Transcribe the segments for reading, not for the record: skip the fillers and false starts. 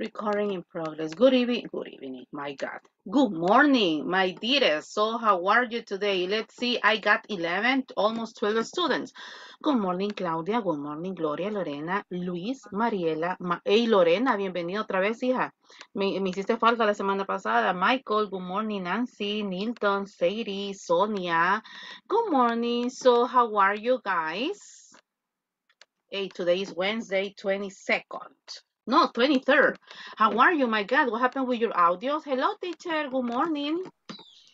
Recording in progress. Good evening, my God. Good morning, my dearest. So how are you today? Let's see, I got 11, almost 12 students. Good morning, Claudia. Good morning, Gloria, Lorena, Luis, Mariela. Hey, Lorena, bienvenida otra vez, hija. Me hiciste falta la semana pasada. Michael, good morning, Nancy, Nilton, Sadie, Sonia. Good morning. So how are you guys? Hey, today is Wednesday, 22nd. No, 23rd. How are you? My God, what happened with your audios? Hello, teacher. Good morning.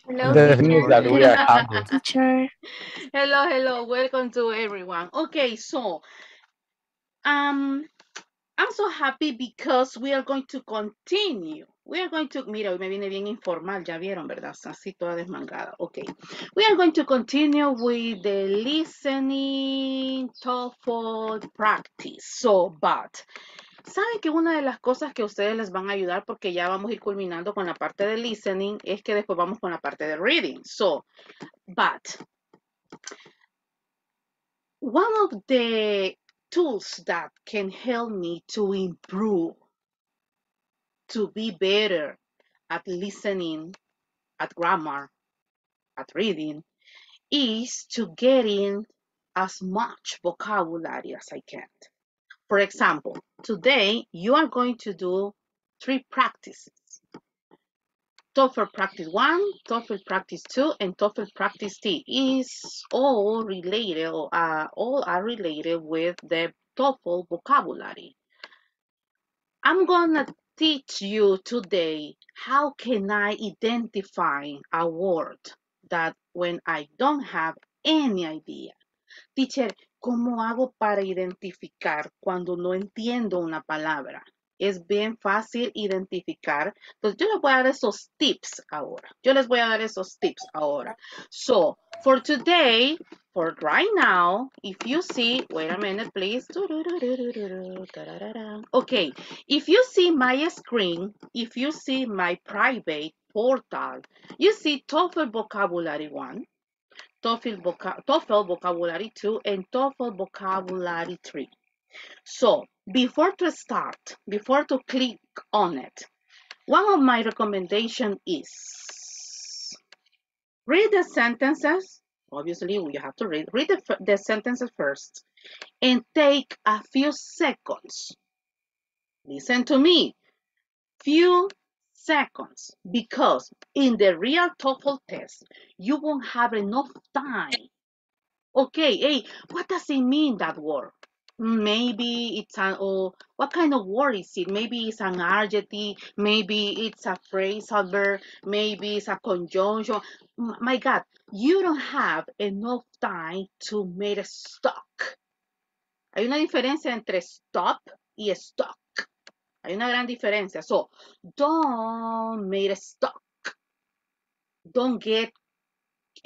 Hello, The thing teacher. is that we are Hello, hungry. teacher. Hello. Welcome to everyone. Okay, so um I'm so happy because we are going to continue. We are going to, mira, hoy me viene bien informal, ya vieron, ¿verdad? Así toda desmangada. Okay. We are going to continue with the listening TOEFL practice. But saben que una de las cosas que a ustedes les van a ayudar, porque ya vamos a ir culminando con la parte de listening, es que después vamos con la parte de reading. But one of the tools that can help me to improve, to be better at listening, at grammar, at reading, is to get in as much vocabulary as I can. For example, today you are going to do 3 practices. TOEFL practice 1, TOEFL practice 2, and TOEFL practice 3 is all related, all are related with the TOEFL vocabulary. I'm gonna teach you today how can I identify a word that when I don't have any idea. Teacher, ¿cómo hago para identificar cuando no entiendo una palabra? Es bien fácil identificar. Entonces, yo les voy a dar esos tips ahora. So, for today, for right now, if you see, wait a minute, please. Okay, if you see my screen, if you see my private portal, you see TOEFL vocabulary 1, TOEFL vocabulary 2, and TOEFL vocabulary 3. So before to click on it, one of my recommendations is read the sentences. Obviously, you have to read the sentences first and take a few seconds. Listen to me. Few seconds, because in the real TOEFL test, you won't have enough time. Okay, hey, what does it mean, that word? Maybe it's what kind of word is it? Maybe it's an adjective, maybe it's a phrasal verb, maybe it's a conjunction. My God, you don't have enough time to make a stock. Hay una diferencia entre stop y stock. Hay una gran diferencia. So, don't make a stock. Don't get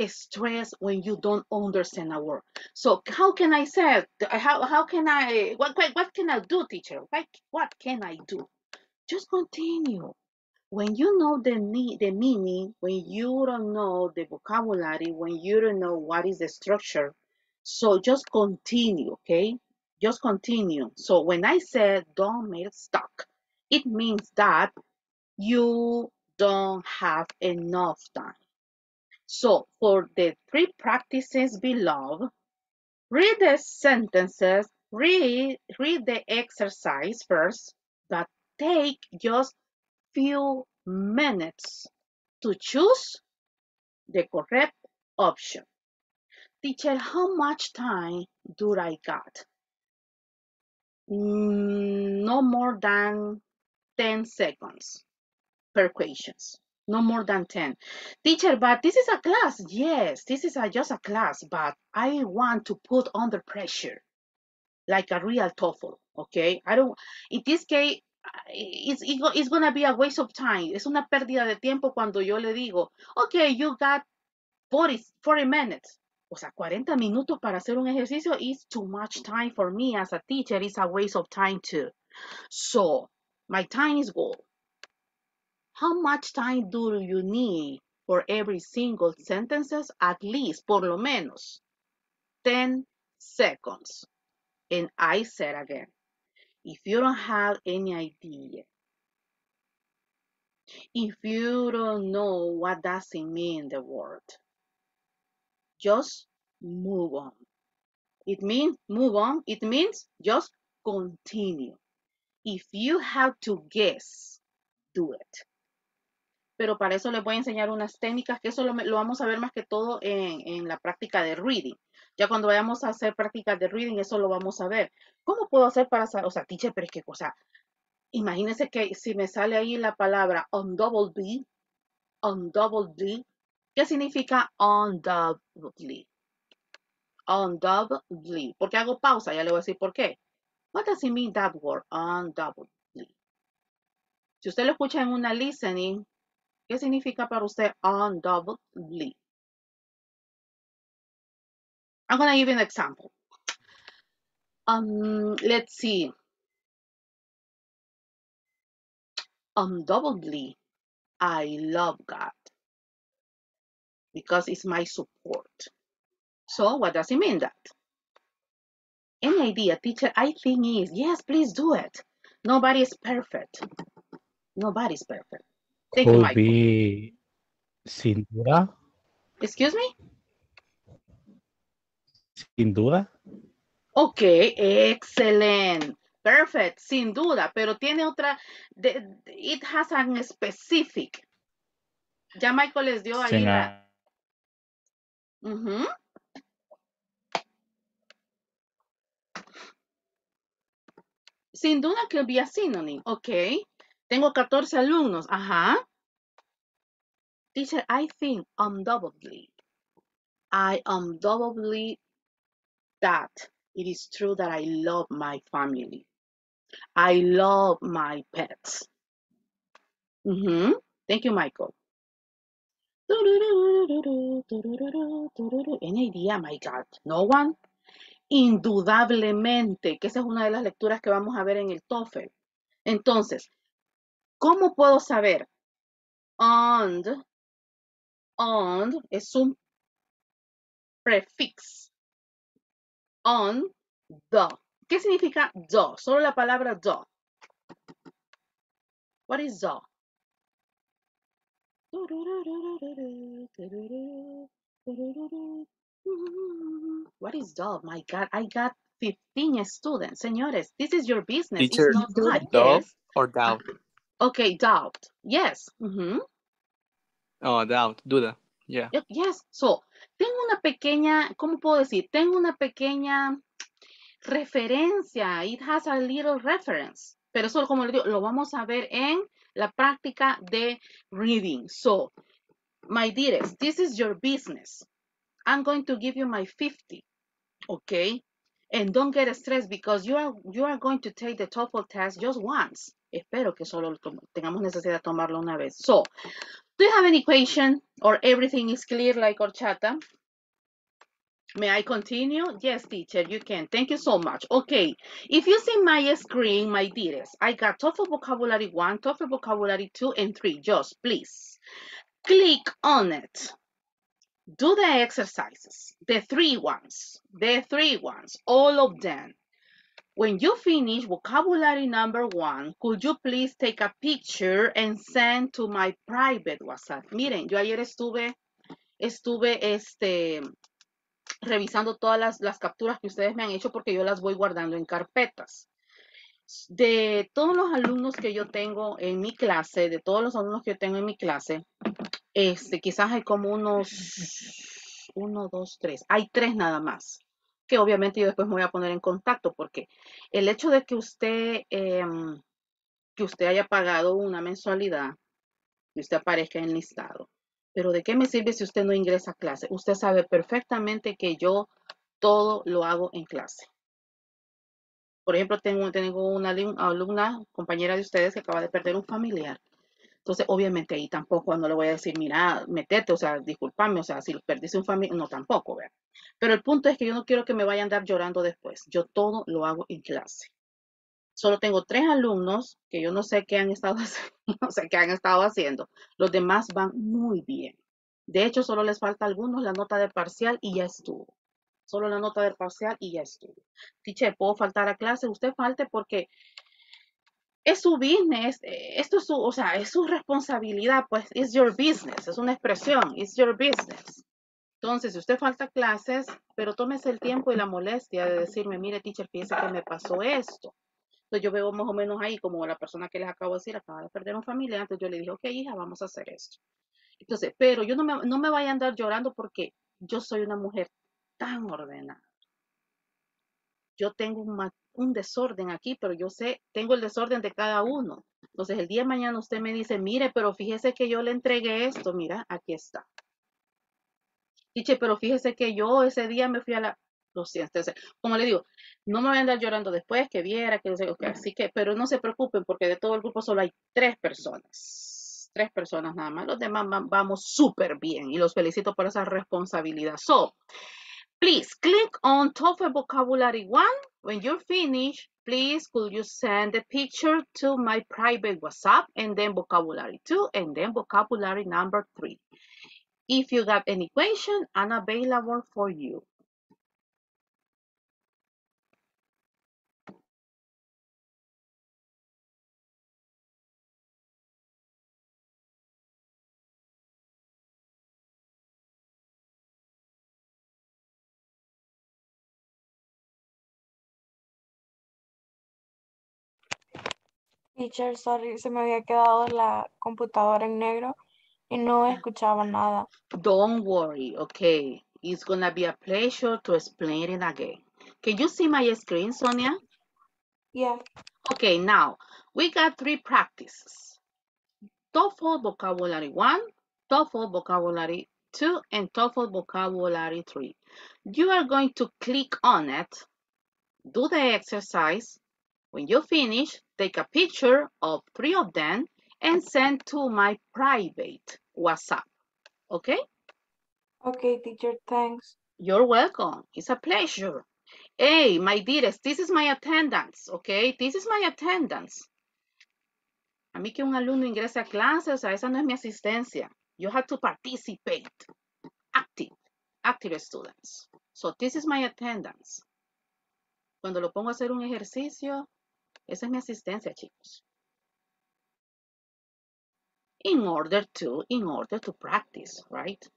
stressed when you don't understand a word. So how can I say, how can I, what can I do, teacher? What can I do? Just continue. When you know the meaning, when you don't know the vocabulary, when you don't know what is the structure, so just continue, okay? Just continue. So when I said don't make stuck, it means that you don't have enough time. So for the 3 practices below, read the sentences, read the exercise first, but take just few minutes to choose the correct option. Teacher, how much time do I got? No more than 10 seconds per questions. No more than 10. Teacher, but this is a class. Yes, this is just a class, but I want to put under pressure like a real TOEFL, okay? I don't, in this case, it's going to be a waste of time. Es una pérdida de tiempo cuando yo le digo, okay, you got 40 minutes. O sea, 40 minutos para hacer un ejercicio is too much time for me as a teacher. It's a waste of time too. So, my time is gold. How much time do you need for every single sentences? At least, por lo menos, 10 seconds. And I said again, if you don't have any idea If you don't know what does it mean, the word, just move on. It means move on. It means just continue. If you have to guess, do it. Pero para eso les voy a enseñar unas técnicas que eso lo vamos a ver más que todo en la práctica de reading. Ya cuando vayamos a hacer prácticas de reading, eso lo vamos a ver. ¿Cómo puedo hacer para saber? O sea, teacher, pero es que, o sea, imagínense que si me sale ahí la palabra undoubtedly, ¿qué significa undoubtedly? Undoubtedly. ¿Por qué hago pausa? Ya le voy a decir por qué. What does it mean that word? Undoubtedly. Si usted lo escucha en una listening, ¿qué significa para usted undoubtedly? I'm going to give you an example. Let's see. Undoubtedly, I love God because it's my support. So what does it mean that? Any idea, teacher? I think is, yes, please do it. Nobody is perfect. Nobody's perfect. Thank you, Could Michael. be sin duda. Excuse me? Sin duda. Ok, excellent. Perfect, sin duda, pero tiene otra, it has an specific. Ya Michael les dio ahí Sin la... Ujú. Sin duda que be a synonym. Ok. Tengo 14 alumnos. Ajá. Teacher, I think undoubtedly. I undoubtedly that it is true that I love my family. I love my pets. Thank you, Michael. Any idea, my God? No one? Indudablemente, que esa es una de las lecturas que vamos a ver en el TOEFL. Entonces, ¿cómo puedo saber? And es un prefix. On, the. ¿Qué significa the? Solo la palabra the. What is the? What is the? My God, I got 15 students. Señores, this is your business. It's Teacher, not mine. dove Yes. or doubt? Okay, doubt. Yes. Oh, doubt, duda. Yeah. Yes. So, tengo una pequeña, ¿cómo puedo decir? Tengo una pequeña referencia. It has a little reference. Pero eso, como le digo, lo vamos a ver en la práctica de reading. So, my dearest, this is your business. I'm going to give you my 50. Okay? And don't get stressed because you are going to take the TOEFL test just once. Espero que solo tengamos necesidad de tomarlo una vez. So, do you have any question or everything is clear like horchata? May I continue? Yes, teacher, you can. Thank you so much. Okay, if you see my screen, my dearest, I got TOEFL vocabulary 1, TOEFL vocabulary 2, and 3. Just please click on it. Do the exercises, the three ones, all of them. When you finish vocabulary number 1, could you please take a picture and send to my private WhatsApp? Miren, yo ayer estuve revisando todas las capturas que ustedes me han hecho porque yo las voy guardando en carpetas. De todos los alumnos que yo tengo en mi clase, quizás hay como unos 1, 2, 3. Hay 3 nada más. Que obviamente yo después me voy a poner en contacto porque el hecho de que usted haya pagado una mensualidad y usted aparezca en listado. Pero ¿de qué me sirve si usted no ingresa a clase? Usted sabe perfectamente que yo todo lo hago en clase. Por ejemplo, tengo una alumna, compañera de ustedes, que acaba de perder un familiar. Entonces, obviamente ahí tampoco no le voy a decir, mira, metete, o sea, discúlpame, o sea, si perdiste un familiar, no, tampoco, ¿verdad? Pero el punto es que yo no quiero que me vayan a andar llorando después. Yo todo lo hago en clase. Solo tengo 3 alumnos que yo no sé qué han estado, no sé qué han estado haciendo. Los demás van muy bien. De hecho, solo les falta a algunos la nota de parcial y ya estuvo. Solo la nota del parcial y ya estuvo. Teacher, ¿puedo faltar a clase? Usted falte porque es su business, esto es su, o sea, es su responsabilidad, pues, it's your business, es una expresión, it's your business. Entonces, si usted falta clases, pero tómese el tiempo y la molestia de decirme, mire, teacher, fíjese que me pasó esto. Entonces, yo veo más o menos ahí como la persona que les acabo de decir, acaba de perder un familiar, entonces yo le dije, ok, hija, vamos a hacer esto. Entonces, pero yo no me vaya a andar llorando porque yo soy una mujer tan ordenada. Yo tengo un desorden aquí, pero yo sé, tengo el desorden de cada uno. Entonces, el día de mañana usted me dice, mire, pero fíjese que yo le entregué esto, mira, aquí está. Dice, pero fíjese que yo ese día me fui a la... Lo siento, entonces, como le digo, no me voy a andar llorando después, que viera, que no sé, okay, así que, pero no se preocupen porque de todo el grupo solo hay 3 personas nada más, los demás vamos súper bien y los felicito por esa responsabilidad. So, please click on TOEFL Vocabulary 1. When you're finished, please could you send the picture to my private WhatsApp and then vocabulary 2 and then vocabulary number 3. If you got any question, I'm available for you. Teacher, sorry, se me había quedado la computadora en negro y no escuchaba nada. Don't worry, okay? It's gonna be a pleasure to explain it again. Can you see my screen, Sonia? Yeah. Okay, now we got 3 practices. TOEFL Vocabulary 1, TOEFL Vocabulary 2, and TOEFL Vocabulary 3. You are going to click on it, do the exercise. When you finish, take a picture of 3 of them and send to my private WhatsApp, okay? Okay, teacher, thanks. You're welcome. It's a pleasure. Hey, my dearest, this is my attendance, okay? This is my attendance. A mí que un alumno ingrese a clase, o sea, esa no es mi asistencia. You have to participate. Active students. So this is my attendance. Cuando lo pongo a hacer un ejercicio, esa es mi asistencia, chicos. In order to practice, right?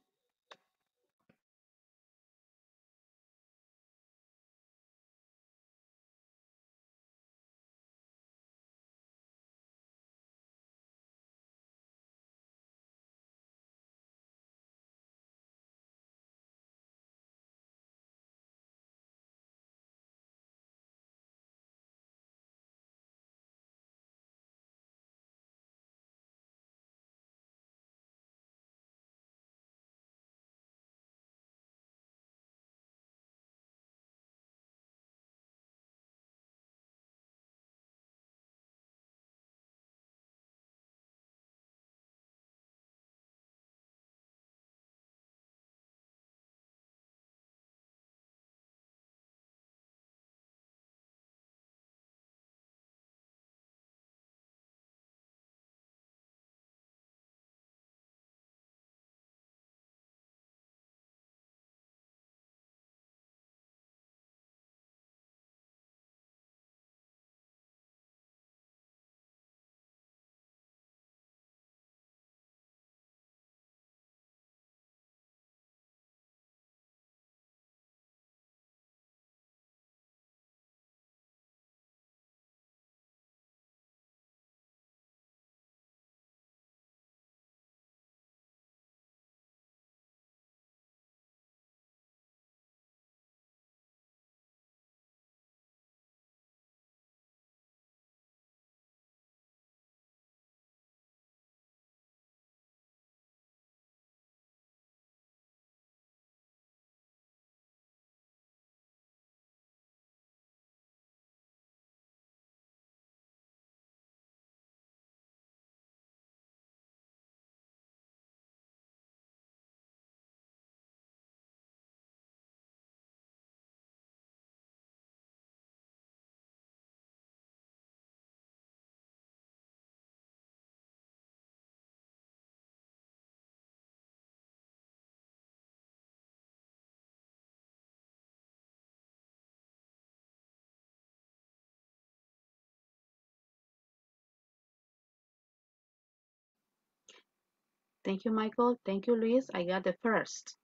Thank you, Michael. Thank you, Luis. I got the first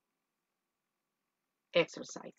exercise.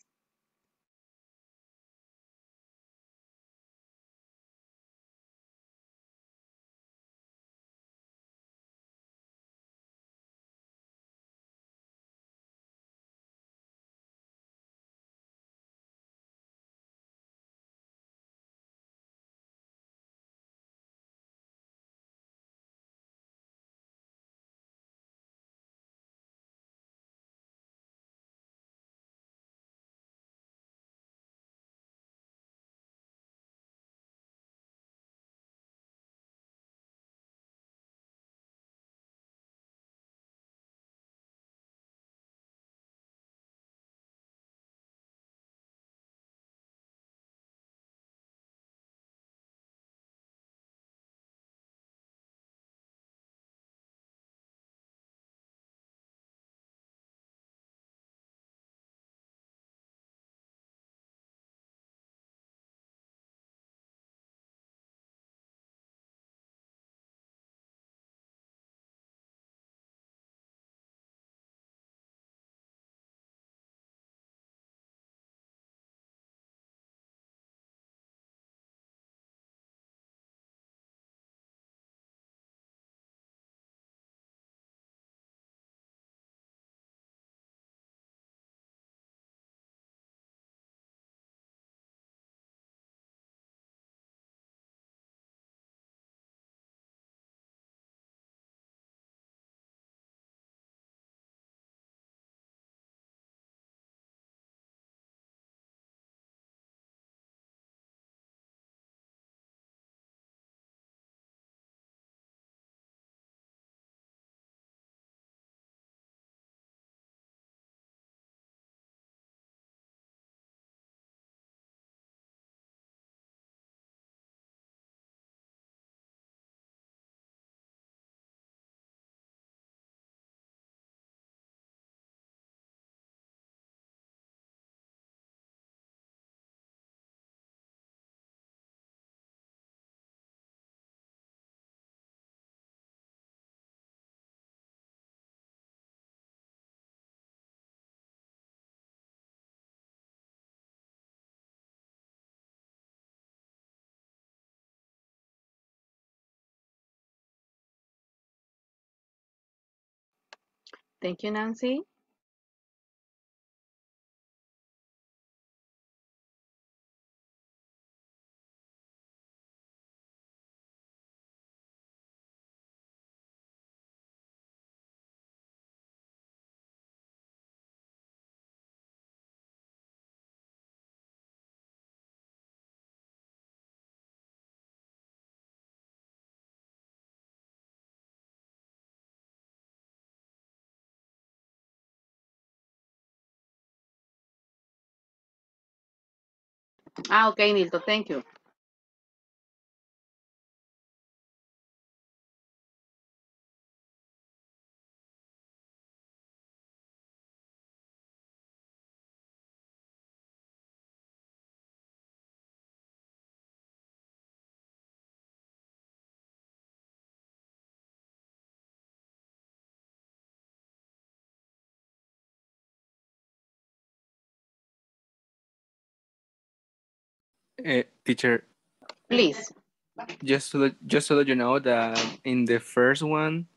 Thank you, Nancy. Okay, Nilton, thank you. Teacher, Please. just to let you know that in the first one,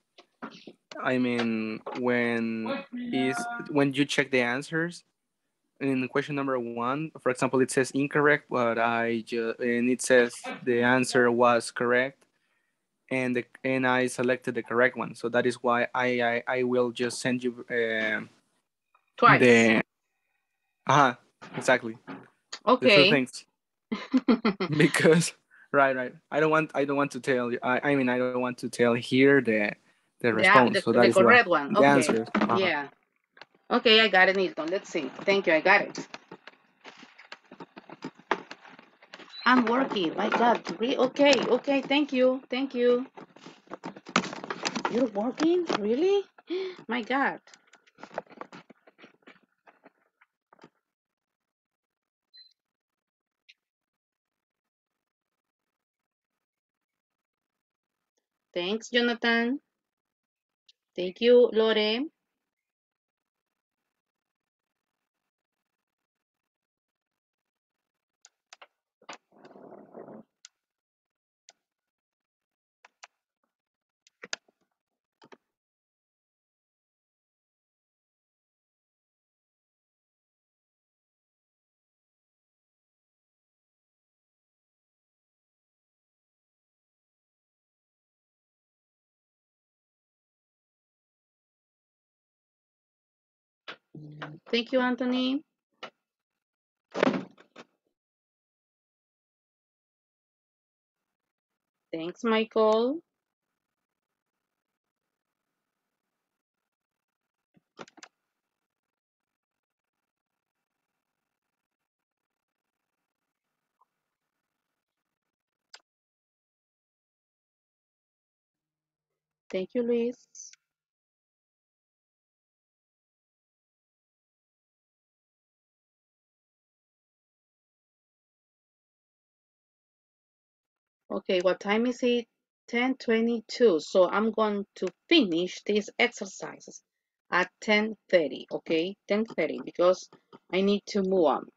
I mean, when you check the answers in question number one, for example, it says incorrect, but and it says the answer was correct, and I selected the correct one. So that is why I will just send you Twice. the exactly the two Okay. things because right I don't want to tell you I mean I don't want to tell here the response. So that The is why correct one. the Okay. answers. Yeah. Okay, I got it, Nilton. Let's see. Thank you, I got it. I'm working. My God. Okay, okay, thank you. Thank you. You're working? Really? My God. Thanks, Jonathan. Thank you, Lore. Thank you, Anthony. Thanks, Michael. Thank you, Luis. Okay, what time is it? 10:22. So I'm going to finish these exercises at 10:30, okay? 10:30 because I need to move on.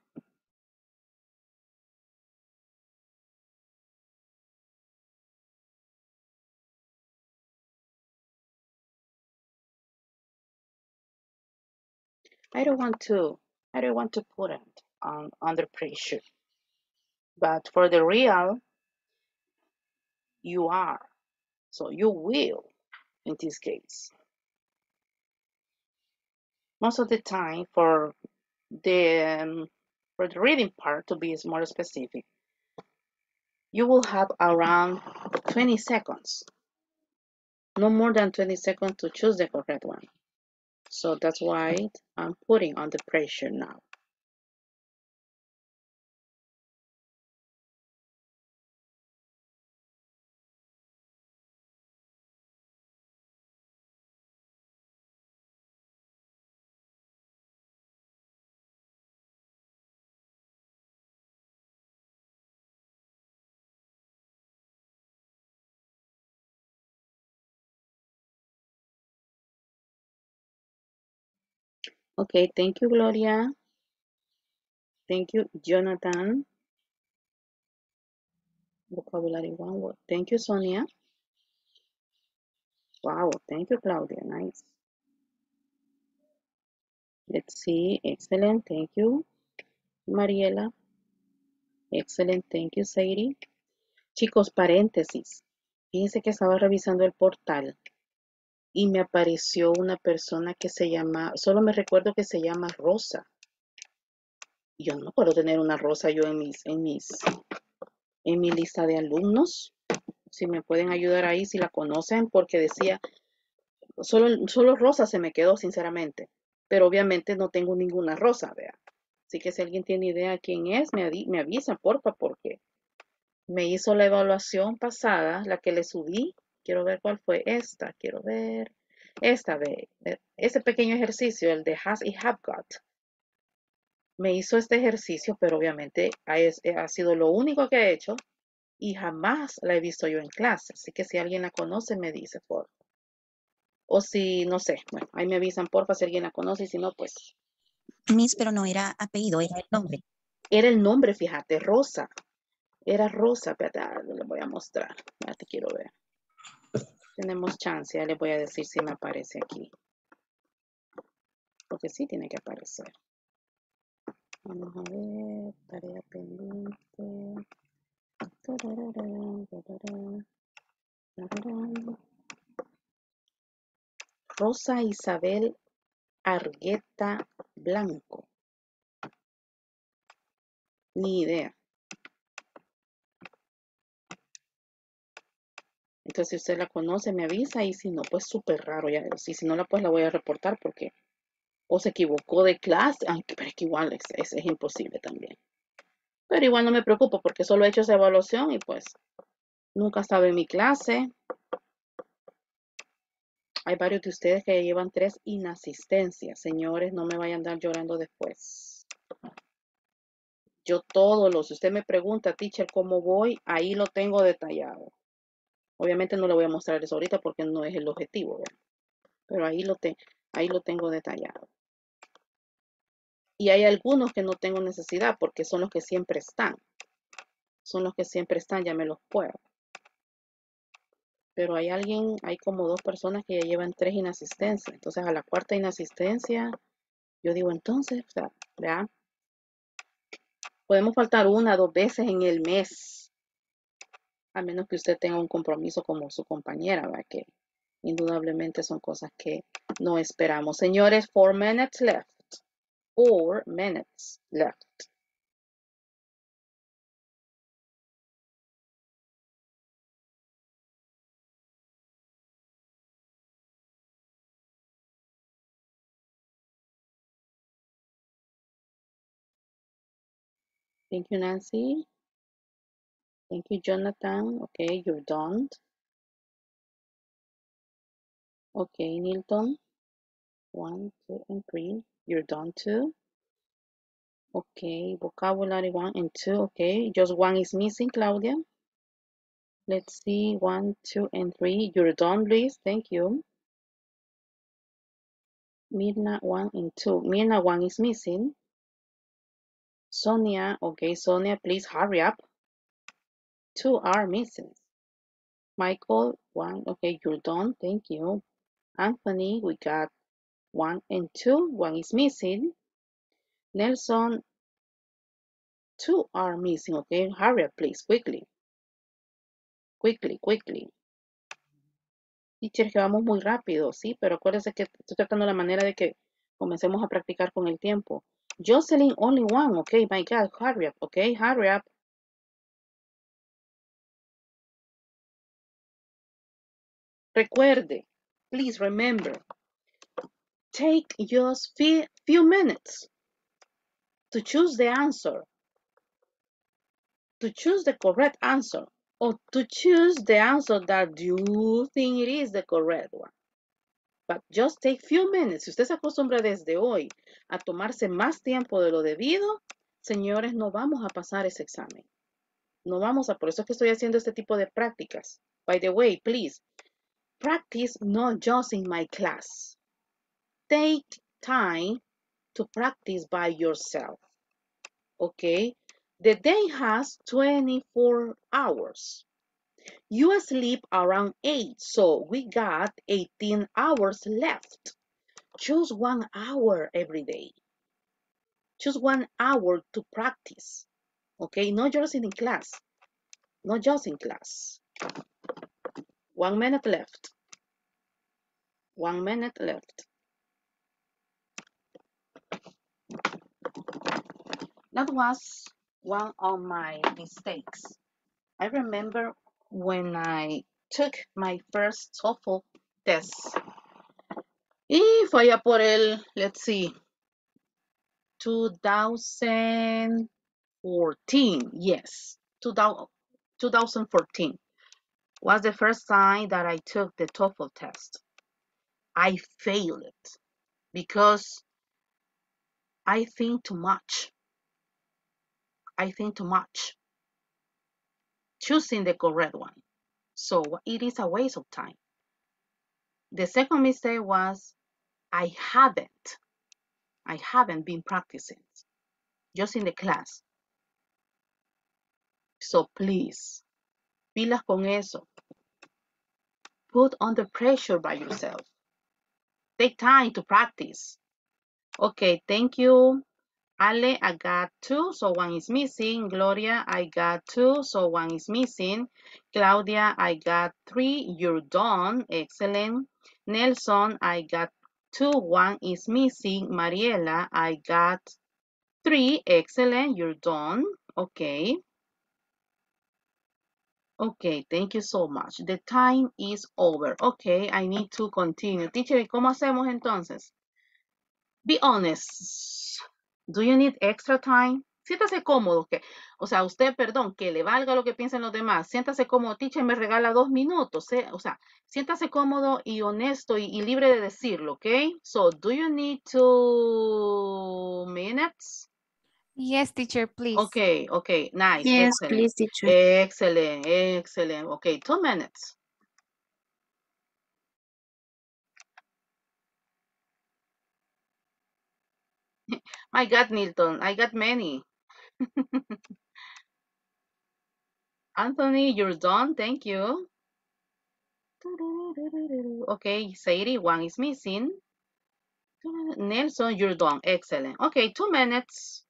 I don't want to put it under pressure. But for the real, you are. So you will in this case. Most of the time for the reading part, to be more specific, you will have around 20 seconds. No more than 20 seconds to choose the correct one. So that's why I'm putting on the pressure now. Okay, thank you, Gloria. Thank you, Jonathan. Vocabulary one word. Thank you, Sonia. Wow, thank you, Claudia. Nice. Let's see. Excellent. Thank you, Mariela. Excellent. Thank you, Sadie. Chicos, paréntesis. Fíjense que estaba revisando el portal y me apareció una persona que se llama, solo me recuerdo que se llama Rosa. Yo no puedo tener una Rosa yo en mi lista de alumnos. Si me pueden ayudar ahí, si la conocen, porque decía, solo Rosa se me quedó, sinceramente. Pero obviamente no tengo ninguna Rosa, vea. Así que si alguien tiene idea quién es, me avisa, porfa, porque me hizo la evaluación pasada, la que le subí. Quiero ver cuál fue esta. Quiero ver. Esta vez. Ese pequeño ejercicio, el de has y have got. Me hizo este ejercicio, pero obviamente ha sido lo único que he hecho y jamás la he visto yo en clase. Así que si alguien la conoce, me dice, por. O si, no sé, bueno, ahí me avisan, porfa, si alguien la conoce y si no, pues. Miss, pero no era apellido, era el nombre. Era el nombre, fíjate, Rosa. Era Rosa, espérate, le voy a mostrar. Ya te quiero ver. Tenemos chance, ya les voy a decir si me aparece aquí. Porque sí tiene que aparecer. Vamos a ver, tarea pendiente. Rosa Isabel Argueta Blanco. Ni idea. Entonces, si usted la conoce, me avisa y si no, pues súper raro. Ya, si no la, pues la voy a reportar porque o se equivocó de clase. Ay, pero es que igual es imposible también. Pero igual no me preocupo porque solo he hecho esa evaluación y pues nunca estaba en mi clase. Hay varios de ustedes que llevan 3 inasistencias. Señores, no me vayan a andar llorando después. Yo si usted me pregunta, teacher, ¿cómo voy? Ahí lo tengo detallado. Obviamente no le voy a mostrar eso ahorita porque no es el objetivo, ¿verdad? Pero ahí lo tengo detallado. Y hay algunos que no tengo necesidad porque son los que siempre están. Son los que siempre están, ya me los puedo. Pero hay como 2 personas que ya llevan 3 inasistencias. Entonces a la 4ª inasistencia, yo digo entonces, o sea, ¿verdad? Podemos faltar 1 o 2 veces en el mes. A menos que usted tenga un compromiso como su compañera, ¿verdad? Que indudablemente son cosas que no esperamos. Señores, 4 minutes left. 4 minutes left. Thank you, Nancy. Thank you, Jonathan. Okay, you're done. Okay, Nilton. 1, 2, and 3. You're done too. Okay, vocabulary 1 and 2. Okay, just 1 is missing, Claudia. Let's see, 1, 2, and 3. You're done, Luis. Thank you. Mirna 1 and 2. Mirna 1 is missing. Sonia, okay, Sonia, please hurry up. 2 are missing. Michael, 1, okay, you're done. Thank you. Anthony, we got 1 and 2. 1 is missing. Nelson, 2 are missing. Okay, hurry up, please, quickly. Quickly. Teacher, que vamos muy rápido, sí, pero acuérdense que estoy tratando la manera de que comencemos a practicar con el tiempo. Jocelyn, only 1. Okay, my God, hurry up. Okay, hurry up. Recuerde, please remember, take just few minutes to choose the answer, to choose the correct answer, or to choose the answer that you think it is the correct one. But just take few minutes. Si usted se acostumbra desde hoy a tomarse más tiempo de lo debido, señores, no vamos a pasar ese examen. No vamos a, por eso es que estoy haciendo este tipo de prácticas. By the way, please, practice not just in my class. Take time to practice by yourself. Okay? The day has 24 hours. You sleep around 8, so we got 18 hours left. Choose 1 hour every day. Choose 1 hour to practice. Okay? Not just in class. Not just in class. 1 minute left. 1 minute left. That was one of my mistakes. I remember when I took my first TOEFL test. Y fue allá por el, let's see, 2014. Yes, 2014 was the first time that I took the TOEFL test. I failed it because I think too much. Choosing the correct one. So it is a waste of time. The second mistake was I haven't been practicing just in the class. So please, pilas con eso. Put under pressure by yourself. Take time to practice. Okay, thank you. Ale, I got 2, so 1 is missing. Gloria, I got 2, so 1 is missing. Claudia, I got 3. You're done. Excellent. Nelson, I got 2. 1 is missing. Mariela, I got 3. Excellent. You're done. Okay. Okay, thank you so much. The time is over. Okay, I need to continue. Teacher, ¿cómo hacemos entonces? Be honest. Do you need extra time? Siéntase cómodo, o sea, usted, perdón, que le valga lo que piensen los demás. Siéntase cómodo, teacher, me regala 2 minutos. O sea, siéntase cómodo y honesto y libre de decirlo, ¿ok? So, do you need 2 minutes? Yes, teacher, please. Okay, nice, Yes, excellent. please, teacher. Excellent. Okay, 2 minutes. My God, Nilton, I got many. Anthony, you're done. Thank you. Okay, Sadie, one is missing. Nelson, you're done. Excellent. Okay, 2 minutes.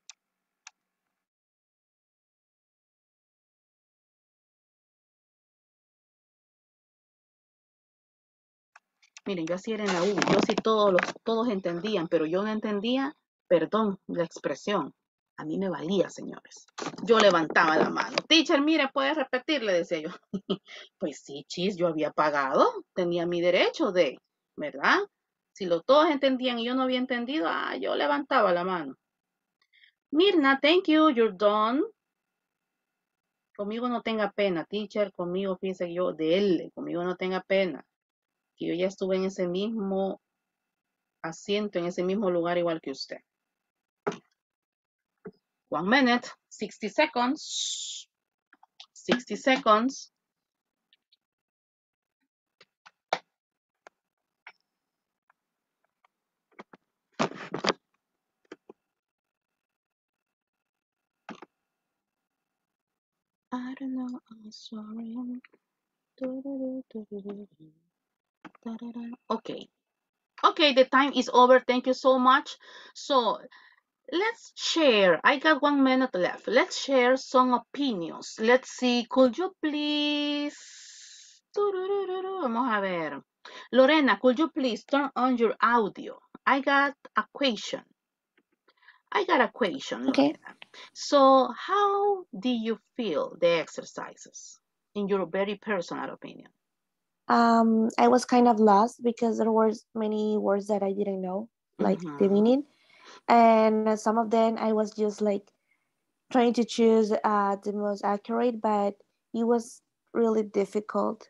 Miren, yo así era en la U. Yo sí todos entendían, pero yo no entendía, perdón, la expresión. A mí me valía, señores. Yo levantaba la mano. Teacher, mire, ¿puede repetir? Le decía yo. Pues sí, chis, yo había pagado. Tenía mi derecho de, ¿verdad? Si todos entendían y yo no había entendido, yo levantaba la mano. Mirna, thank you, you're done. Conmigo no tenga pena, teacher. Conmigo, fíjese yo, de él. Conmigo no tenga pena. Que yo ya estuve en ese mismo asiento, en ese mismo lugar igual que usted. 1 minute, 60 seconds. 60 seconds. I don't know, I'm sorry. Okay. Okay, the time is over. Thank you so much. So let's share. I got 1 minute left. Let's share some opinions. Let's see. Could you please? Vamos a ver. Lorena, could you please turn on your audio? I got a question. Okay. Lorena. So how do you feel the exercises in your very personal opinion? I was kind of lost because there were many words that I didn't know, like the meaning. And some of them I was just like trying to choose the most accurate, but it was really difficult.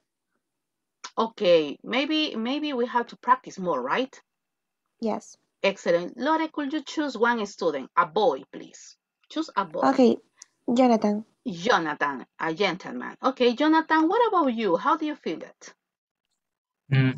Okay, maybe we have to practice more, right? Yes. Excellent. Lore, could you choose one student? A boy, please. Choose a boy. Okay, Jonathan. Jonathan, a gentleman. Okay, Jonathan, what about you? How do you feel it?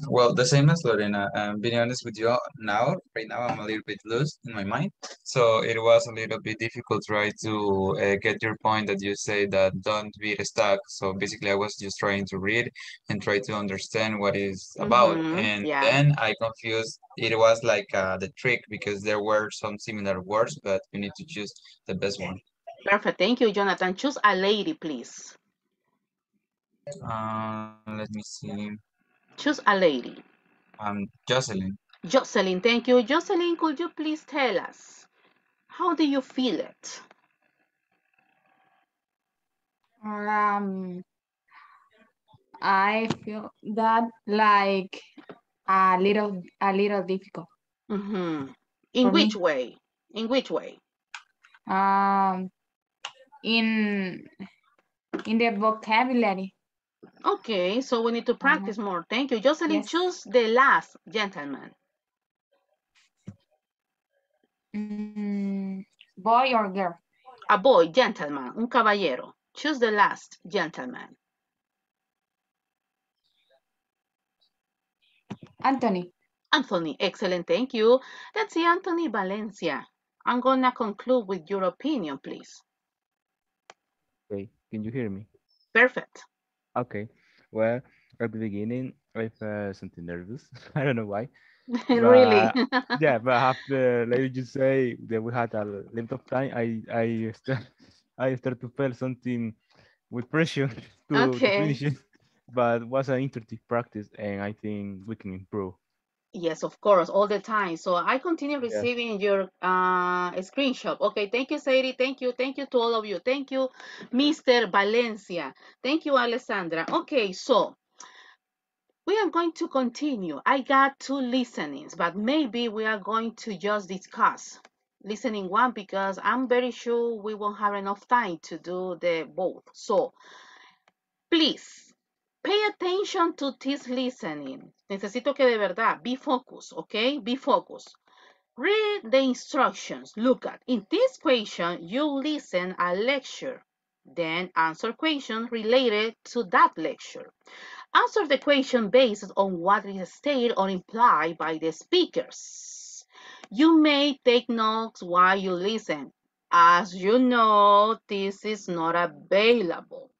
Well, the same as Lorena. Being honest with you right now, I'm a little bit loose in my mind. So it was a little bit difficult, right, to get your point that you say that don't be stuck. So basically, I was just trying to read and try to understand what is about. And Yeah. then I confused. It was like the trick because there were some similar words, but you need to choose the best one. Perfect. Thank you, Jonathan. Choose a lady, please. Let me see. Choose a lady. Jocelyn. Jocelyn, thank you. Jocelyn, could you please tell us, how do you feel it? I feel that like a little difficult. In For which me. way? In which way? In the vocabulary. Okay, so we need to practice more. Thank you. Jocelyn, Yes. choose the last gentleman. Boy or girl? A boy, gentleman, un caballero. Choose the last gentleman. Anthony. Anthony, excellent, thank you. Let's see, Anthony Valencia. I'm gonna conclude with your opinion, please. Okay, can you hear me? Perfect. Okay, well, at the beginning, I felt something nervous. I don't know why. Really? Yeah, but after, let me just say that we had a length of time, I start to feel something with pressure to finish it. But it was an interesting practice, and I think we can improve. Yes, of course, all the time. So I continue Yeah. receiving your screenshot. Okay, thank you, Sadie. Thank you to all of you. Thank you, Mr. Valencia. Thank you, Alessandra. Okay, so we are going to continue. I got 2 listenings, but maybe we are going to just discuss listening 1 because I'm very sure we won't have enough time to do the both. So please pay attention to this listening. Necesito que de verdad be focused, okay? Be focused. Read the instructions. Look at, in this question, you listen a lecture, then answer questions related to that lecture. Answer the question based on what is stated or implied by the speakers. You may take notes while you listen. As you know, this is not available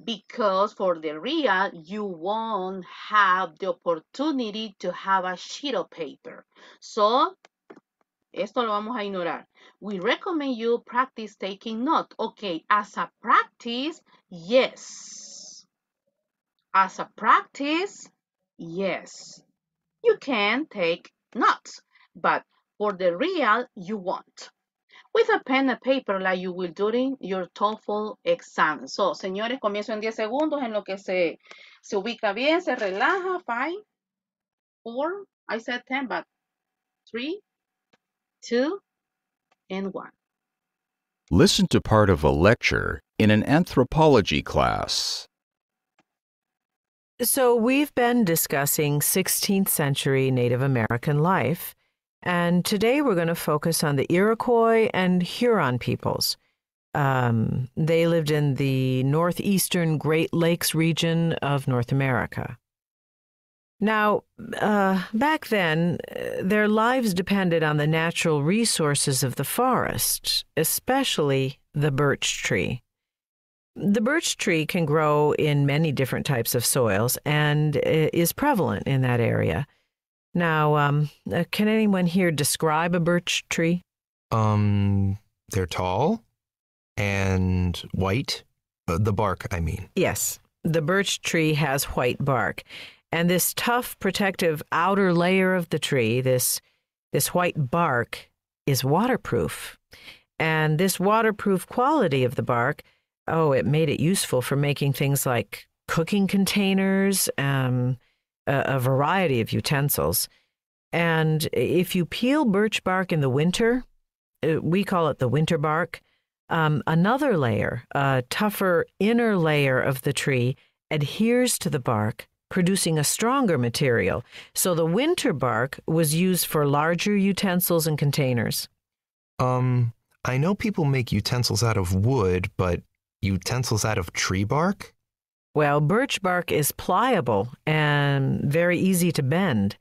because for the real, you won't have the opportunity to have a sheet of paper. So, esto lo vamos a ignorar. We recommend you practice taking notes. Okay, as a practice, yes. As a practice, yes. You can take notes, but for the real, you won't. With a pen and paper like you will during your TOEFL exam. So, señores, comienzo en 10 segundos en lo que se ubica bien, se relaja. 5, 4, I said 10, but 3, 2, and 1. Listen to part of a lecture in an anthropology class. So we've been discussing 16th century Native American life, and today we're going to focus on the Iroquois and Huron peoples. They lived in the northeastern Great Lakes region of North America. Now, back then, their lives depended on the natural resources of the forest, especially the birch tree. The birch tree can grow in many different types of soils and is prevalent in that area. Now, can anyone here describe a birch tree? They're tall and white. The bark, I mean. Yes, the birch tree has white bark. And this tough, protective outer layer of the tree, this white bark, is waterproof. And this waterproof quality of the bark, it made it useful for making things like cooking containers, a variety of utensils. And if you peel birch bark in the winter, we call it the winter bark, another layer, a tougher inner layer of the tree, adheres to the bark, producing a stronger material. So the winter bark was used for larger utensils and containers. I know people make utensils out of wood, but utensils out of tree bark? Well, birch bark is pliable and very easy to bend.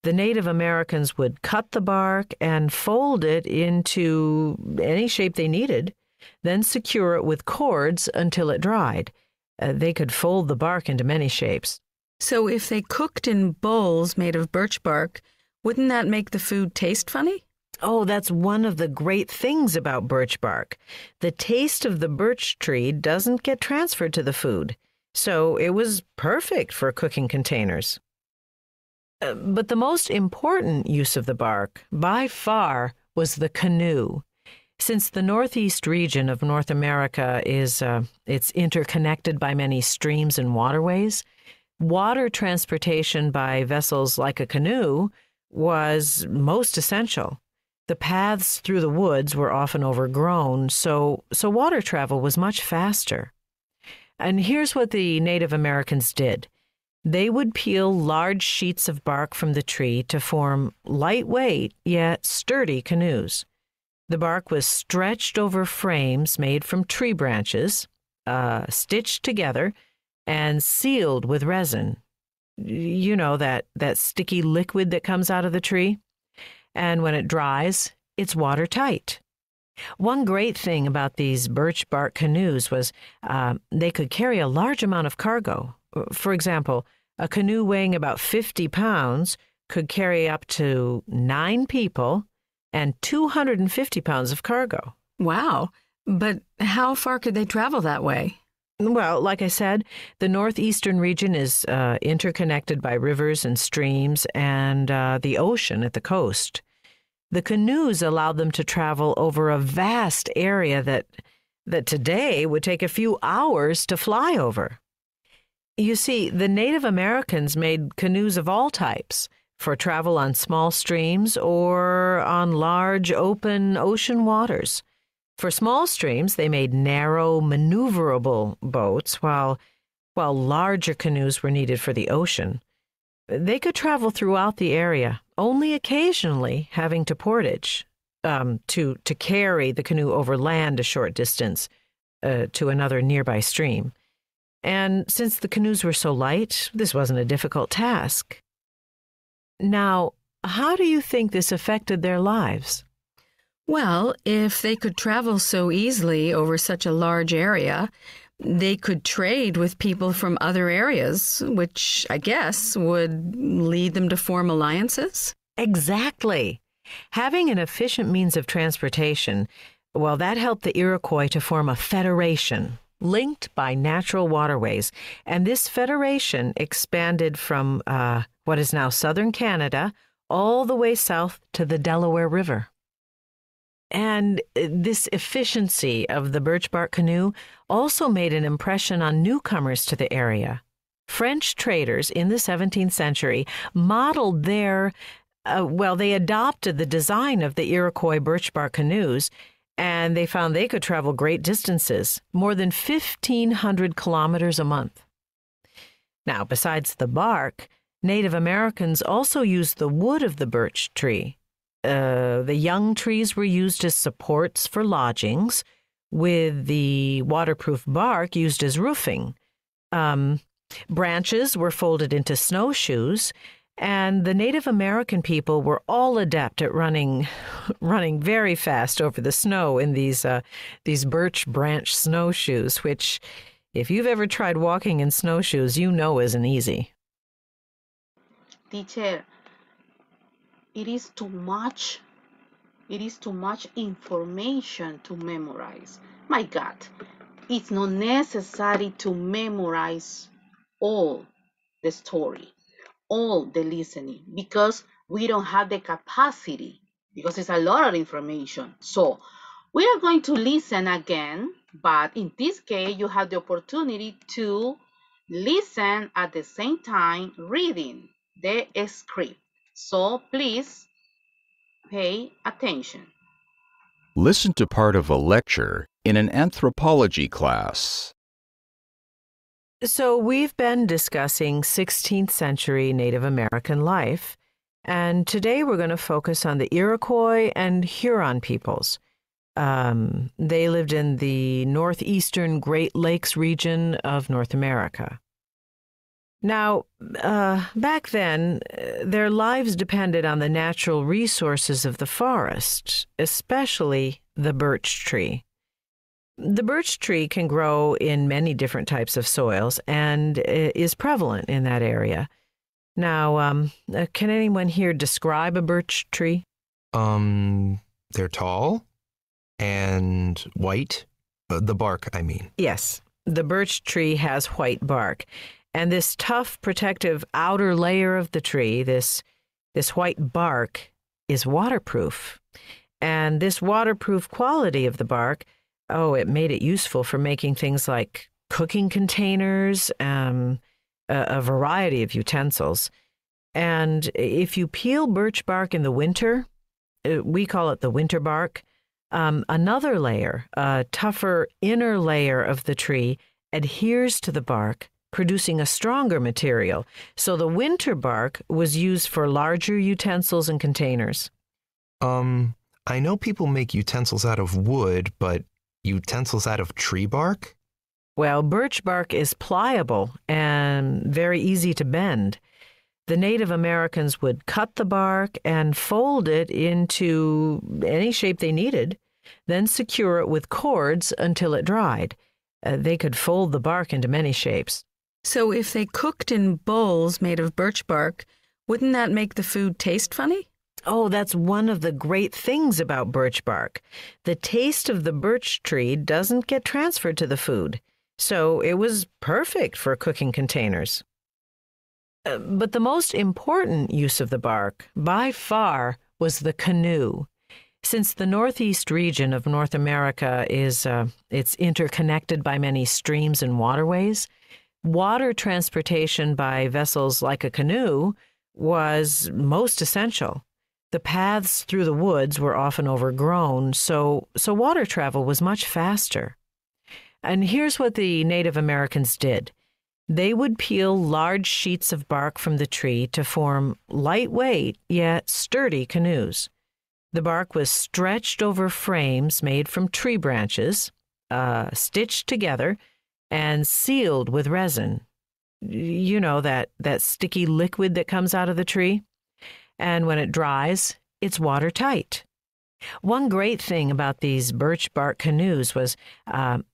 The Native Americans would cut the bark and fold it into any shape they needed, then secure it with cords until it dried. They could fold the bark into many shapes. So if they cooked in bowls made of birch bark, wouldn't that make the food taste funny? Oh, that's one of the great things about birch bark. The taste of the birch tree doesn't get transferred to the food, so it was perfect for cooking containers. But the most important use of the bark, by far, was the canoe. Since the northeast region of North America it's interconnected by many streams and waterways, water transportation by vessels like a canoe was most essential. The paths through the woods were often overgrown, so water travel was much faster. And here's what the Native Americans did. They would peel large sheets of bark from the tree to form lightweight yet sturdy canoes. The bark was stretched over frames made from tree branches, stitched together, and sealed with resin. You know, that sticky liquid that comes out of the tree? And when it dries, it's watertight. One great thing about these birch bark canoes was they could carry a large amount of cargo. For example, a canoe weighing about 50 pounds could carry up to 9 people and 250 pounds of cargo. Wow. But how far could they travel that way? Well, like I said, the northeastern region is interconnected by rivers and streams and the ocean at the coast. The canoes allowed them to travel over a vast area that today would take a few hours to fly over. You see, the Native Americans made canoes of all types for travel on small streams or on large open ocean waters. For small streams, they made narrow, maneuverable boats, while larger canoes were needed for the ocean. They could travel throughout the area, only occasionally having to portage to carry the canoe over land a short distance to another nearby stream. And since the canoes were so light, this wasn't a difficult task. Now, How do you think this affected their lives? Well, if they could travel so easily over such a large area, they could trade with people from other areas, which I guess would lead them to form alliances. Exactly. Having an efficient means of transportation, well, that helped the Iroquois to form a federation linked by natural waterways. And this federation expanded from what is now southern Canada all the way south to the Delaware River. And this efficiency of the birch bark canoe also made an impression on newcomers to the area. French traders in the 17th century modeled they adopted the design of the Iroquois birch bark canoes, and they found they could travel great distances, more than 1,500 kilometers a month. Now, besides the bark, Native Americans also used the wood of the birch tree. The young trees were used as supports for lodgings, with the waterproof bark used as roofing. Branches were folded into snowshoes, and the Native American people were all adept at running very fast over the snow in these birch branch snowshoes, which, if you've ever tried walking in snowshoes, you know isn't easy. Teacher, it is too much information to memorize. My God, it's not necessary to memorize all the story, all the listening, because we don't have the capacity, because it's a lot of information. So we are going to listen again, but in this case, you have the opportunity to listen at the same time reading the script. So please pay attention. Listen to part of a lecture in an anthropology class. So we've been discussing 16th century Native American life, and today we're going to focus on the Iroquois and Huron peoples. They lived in the northeastern Great Lakes region of North America. Now, back then, their lives depended on the natural resources of the forest, especially the birch tree. The birch tree can grow in many different types of soils and is prevalent in that area. Now, can anyone here describe a birch tree? They're tall and white. The bark, I mean. Yes, the birch tree has white bark. And this tough, protective outer layer of the tree, this white bark, is waterproof. And this waterproof quality of the bark, it made it useful for making things like cooking containers, a variety of utensils. And if you peel birch bark in the winter, we call it the winter bark, another layer, a tougher inner layer of the tree, adheres to the bark, producing a stronger material. So the winter bark was used for larger utensils and containers. I know people make utensils out of wood, but utensils out of tree bark? Well, birch bark is pliable and very easy to bend. The Native Americans would cut the bark and fold it into any shape they needed, then secure it with cords until it dried. They could fold the bark into many shapes. So if they cooked in bowls made of birch bark, wouldn't that make the food taste funny? Oh, that's one of the great things about birch bark. The taste of the birch tree doesn't get transferred to the food, so it was perfect for cooking containers. But the most important use of the bark, by far, was the canoe. Since the northeast region of North America it's interconnected by many streams and waterways, water transportation by vessels like a canoe was most essential. The paths through the woods were often overgrown, so water travel was much faster. And here's what the Native Americans did. They would peel large sheets of bark from the tree to form lightweight yet sturdy canoes. The bark was stretched over frames made from tree branches, stitched together, and sealed with resin. You know, that sticky liquid that comes out of the tree? and when it dries, it's watertight. One great thing about these birch bark canoes was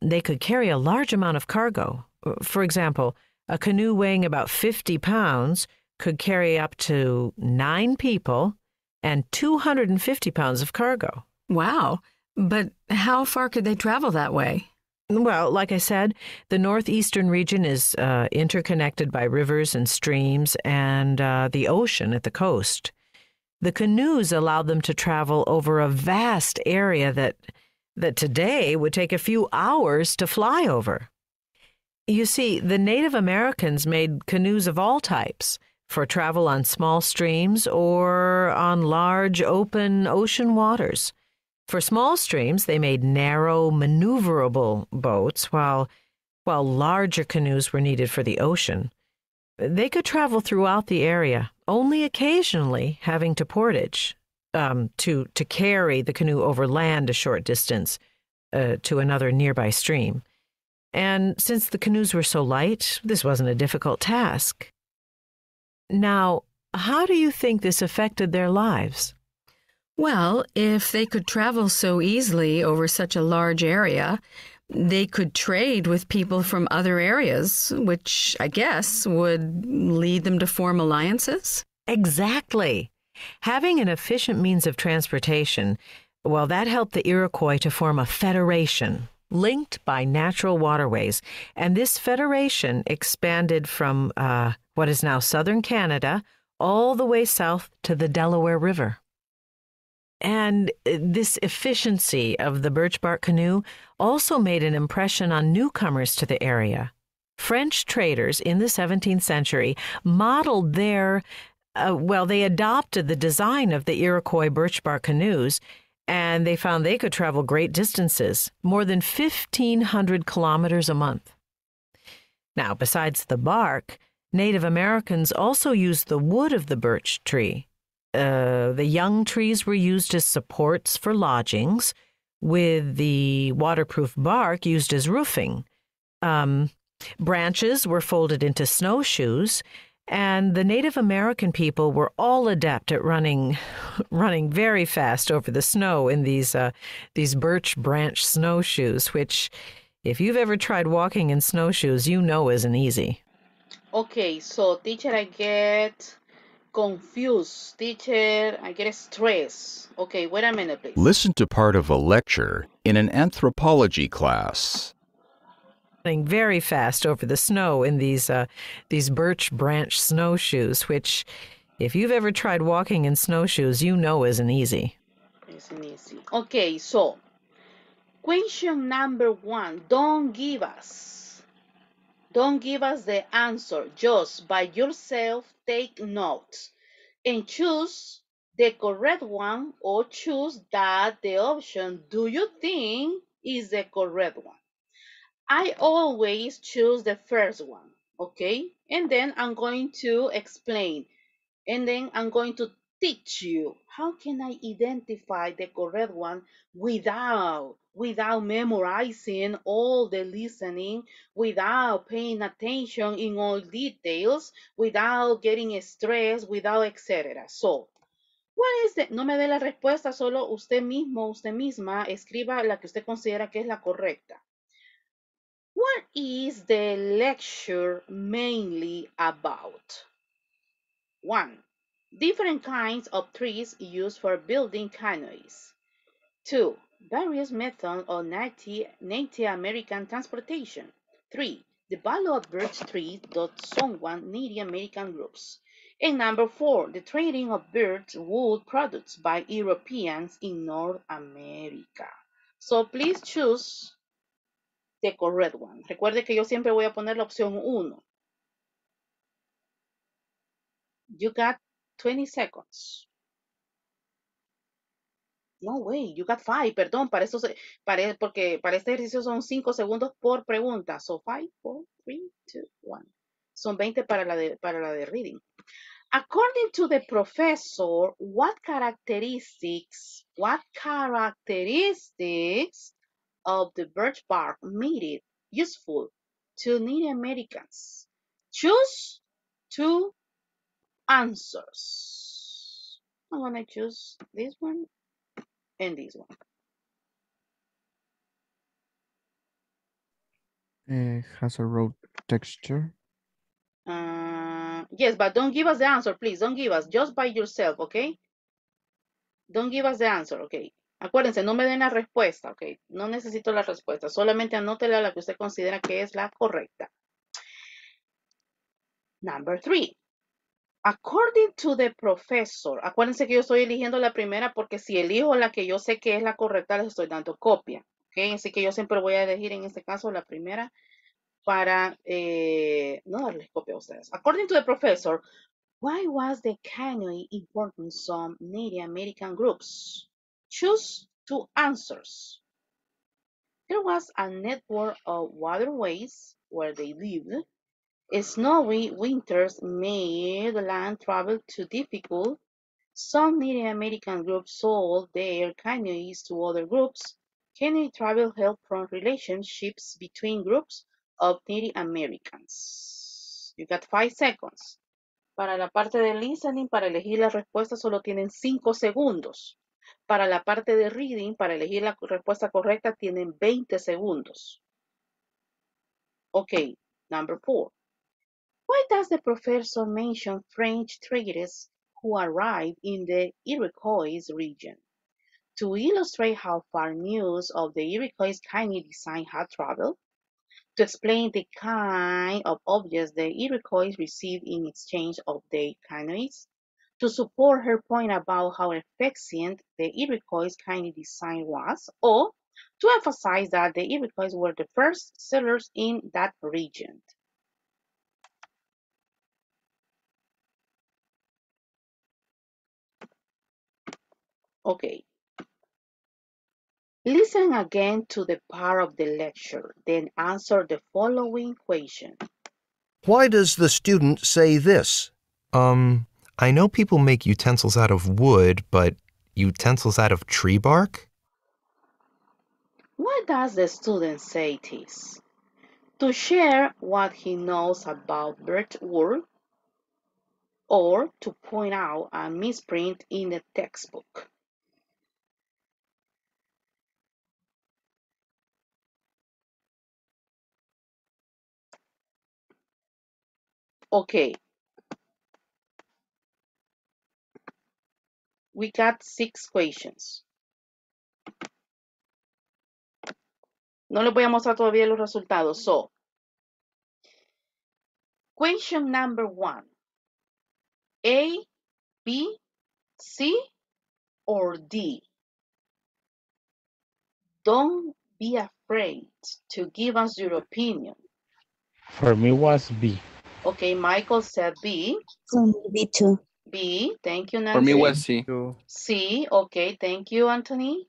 they could carry a large amount of cargo. For example, a canoe weighing about 50 pounds could carry up to 9 people and 250 pounds of cargo. Wow. But how far could they travel that way? Well, like I said, the northeastern region is interconnected by rivers and streams and the ocean at the coast. The canoes allowed them to travel over a vast area that today would take a few hours to fly over. You see, the Native Americans made canoes of all types for travel on small streams or on large open ocean waters. For small streams, they made narrow, maneuverable boats, while larger canoes were needed for the ocean. They could travel throughout the area, only occasionally having to portage to carry the canoe over land a short distance to another nearby stream. And since the canoes were so light, this wasn't a difficult task. Now, how do you think this affected their lives? Well, if they could travel so easily over such a large area, they could trade with people from other areas, which I guess would lead them to form alliances. Exactly. Having an efficient means of transportation, well, that helped the Iroquois to form a federation linked by natural waterways. And this federation expanded from what is now southern Canada all the way south to the Delaware River. And this efficiency of the birch bark canoe also made an impression on newcomers to the area. French traders in the 17th century modeled they adopted the design of the Iroquois birch bark canoes, and they found they could travel great distances, more than 1,500 kilometers a month. Now, besides the bark, Native Americans also used the wood of the birch tree. The young trees were used as supports for lodgings, with the waterproof bark used as roofing. Branches were folded into snowshoes, and the Native American people were all adept at running very fast over the snow in these birch branch snowshoes, which, if you've ever tried walking in snowshoes, you know isn't easy. Okay, so teacher, I get confused. Teacher, I get stressed. Okay, wait a minute, please. Listen to part of a lecture in an anthropology class. Running very fast over the snow in these birch branch snowshoes, which, if you've ever tried walking in snowshoes, you know isn't easy. Isn't easy. Okay, so question number 1. Don't give us the answer. Just by yourself take notes and choose the correct one, or choose that the option do you think is the correct one. I always choose the first one, okay? And then I'm going to explain, and then I'm going to teach you how can I identify the correct one without memorizing all the listening, without paying attention in all details, without getting stressed, without etc. So, ¿cuál es no me dé la respuesta, solo usted mismo, usted misma, escriba la que usted considera que es la correcta. What is the lecture mainly about? 1. Different kinds of trees used for building canoes. 2. Various methods of Native American transportation. 3. The value of birch trees to someone Native American groups. And number 4, the trading of birch wood products by Europeans in North America. So please choose the correct one. Recuerde que yo siempre voy a poner la opción 1. You got 20 seconds. No way, you got 5, perdón, porque para este ejercicio son 5 segundos por pregunta. So 5, 4, 3, 2, 1. Son 20 para la de reading. According to the professor, what characteristics of the birch bark made it useful to Native Americans? Choose 2 answers. I'm gonna choose this one and this one. Has a rough texture. Yes, but don't give us the answer, please. Don't give us. Just by yourself, okay? Don't give us the answer, okay? Acuérdense, no me den la respuesta, okay? No necesito la respuesta. Solamente anótela la que usted considera que es la correcta. Number 3. According to the professor. Acuérdense que yo estoy eligiendo la primera porque si elijo la que yo sé que es la correcta, les estoy dando copia. ¿Okay? Así que yo siempre voy a elegir en este caso la primera para no darles copia a ustedes. According to the professor, why was the canoe important in some Native American groups? Choose 2 answers. There was a network of waterways where they lived. Snowy winters made land travel too difficult. Some Native American groups sold their canoes to other groups. Canoe travel helped from relationships between groups of Native Americans. You got 5 seconds. Para la parte de listening, para elegir la respuesta, solo tienen 5 segundos. Para la parte de reading, para elegir la respuesta correcta, tienen 20 segundos. Okay, number 4. Why does the professor mention French traders who arrived in the Iroquois region? To illustrate how far news of the Iroquois canoe design had traveled? To explain the kind of objects the Iroquois received in exchange of their canoes? To support her point about how efficient the Iroquois canoe design was? Or to emphasize that the Iroquois were the first settlers in that region? Okay. Listen again to the part of the lecture, then answer the following question. Why does the student say this? I know people make utensils out of wood, but utensils out of tree bark? Why does the student say this? To share what he knows about birch wool, or to point out a misprint in the textbook? Okay. We got 6 questions. No les voy a mostrar todavía los resultados. So, question number 1. A, B, C, or D? Don't be afraid to give us your opinion. For me was B. Okay, Michael said B. For me, B too. B, thank you, For me Nancy. was C. C, okay, thank you, Anthony.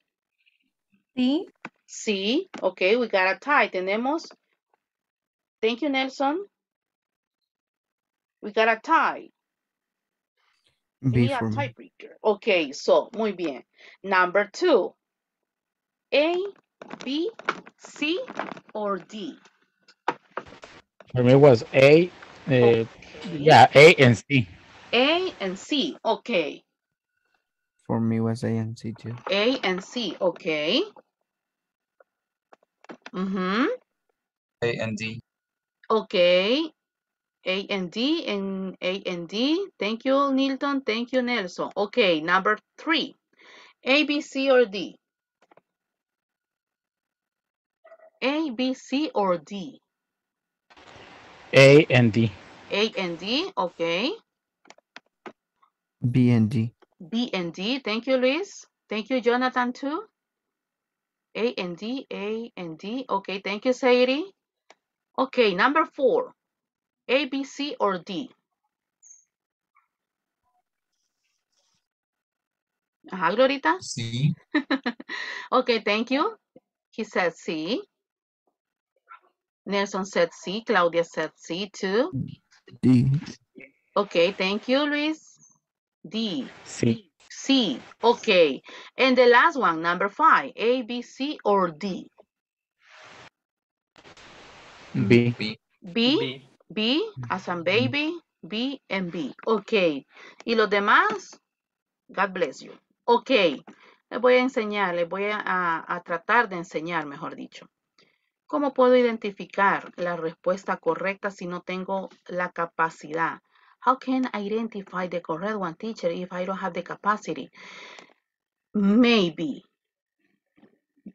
Sí. C, okay, we got a tie. Tenemos, thank you, Nelson. We got a tie. B A for me. tiebreaker. Okay, so, muy bien. Number 2. A, B, C, or D? For me was A. Okay. Yeah, A and C. A and C, okay. For me was A and C too. A and C, okay. Mm-hmm. A and D. Okay. A and D and A and D. Thank you, Nilton. Thank you, Nelson. Okay, number 3. A, B, C, or D? A, B, C, or D? A and D. A and D, okay. B and D. B and D. Thank you, Luis. Thank you, Jonathan, too. A and D, A and D. Okay, thank you, Sadie. Okay, number 4. A, B, C, or D? Ajá, Glorita. C. Okay, thank you. He said C. Nelson said C. Claudia said C too. D. Okay, thank you, Luis. D. C. C. Okay. And the last one, number 5. A, B, C, or D? B. B. B. B. B, as in baby. B and B. Okay. ¿Y los demás? God bless you. Ok, les voy a enseñar, les voy a tratar de enseñar, mejor dicho. ¿Cómo puedo identificar la respuesta correcta si no tengo la capacidad? How can I identify the correct one, teacher, if I don't have the capacity? Maybe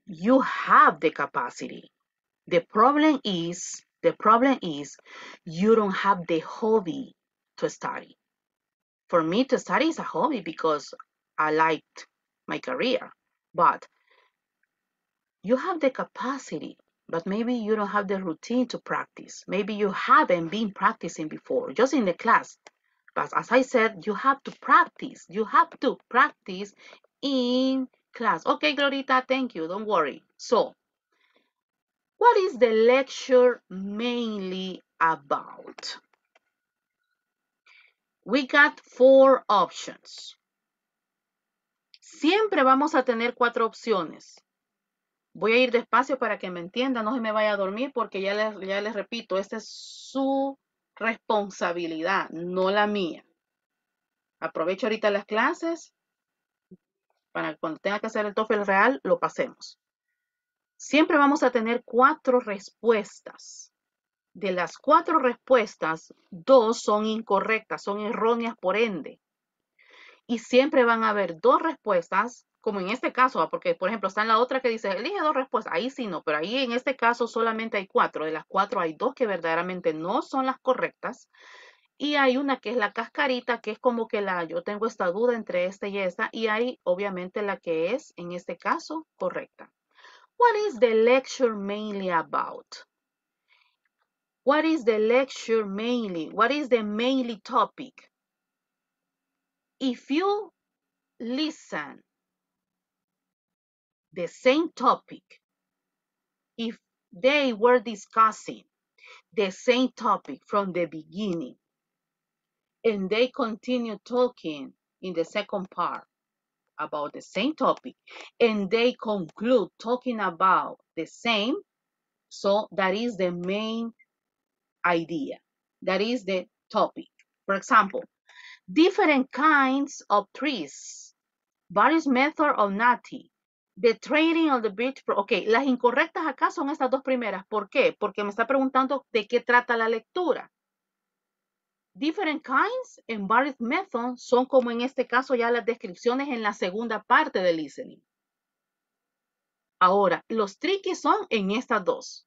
you have the capacity. The problem is you don't have the hobby to study. For me, to study is a hobby because I liked my career, but you have the capacity, but maybe you don't have the routine to practice. Maybe you haven't been practicing before, just in the class. But as I said, you have to practice. You have to practice in class. Okay, Glorita, thank you. Don't worry. So, what is the lecture mainly about? We got 4 options. Siempre vamos a tener 4 opciones. Voy a ir despacio para que me entiendan, no se me vaya a dormir porque ya les repito, esta es su responsabilidad, no la mía. Aprovecho ahorita las clases para cuando tenga que hacer el TOEFL real, lo pasemos. Siempre vamos a tener 4 respuestas. De las 4 respuestas, 2 son incorrectas, son erróneas por ende. Y siempre van a haber 2 respuestas, como en este caso, porque por ejemplo está en la otra que dice, elige 2 respuestas, ahí sí no, pero ahí en este caso solamente hay 4, de las 4 hay 2 que verdaderamente no son las correctas, y hay una que es la cascarita, que es como que yo tengo esta duda entre esta y esta, y hay obviamente la que es, en este caso, correcta. What is the lecture mainly about? What is the lecture mainly? What is the mainly topic? If you listen the same topic, if they were discussing the same topic from the beginning and they continue talking in the second part about the same topic and they conclude talking about the same, so that is the main idea. That is the topic. For example, different kinds of trees, various methods of nati, the trading of the beach. Ok, las incorrectas acá son estas 2 primeras. ¿Por qué? Porque me está preguntando de qué trata la lectura. Different kinds and various methods son como en este caso ya las descripciones en la segunda parte del listening. Ahora, los tricky son en estas 2.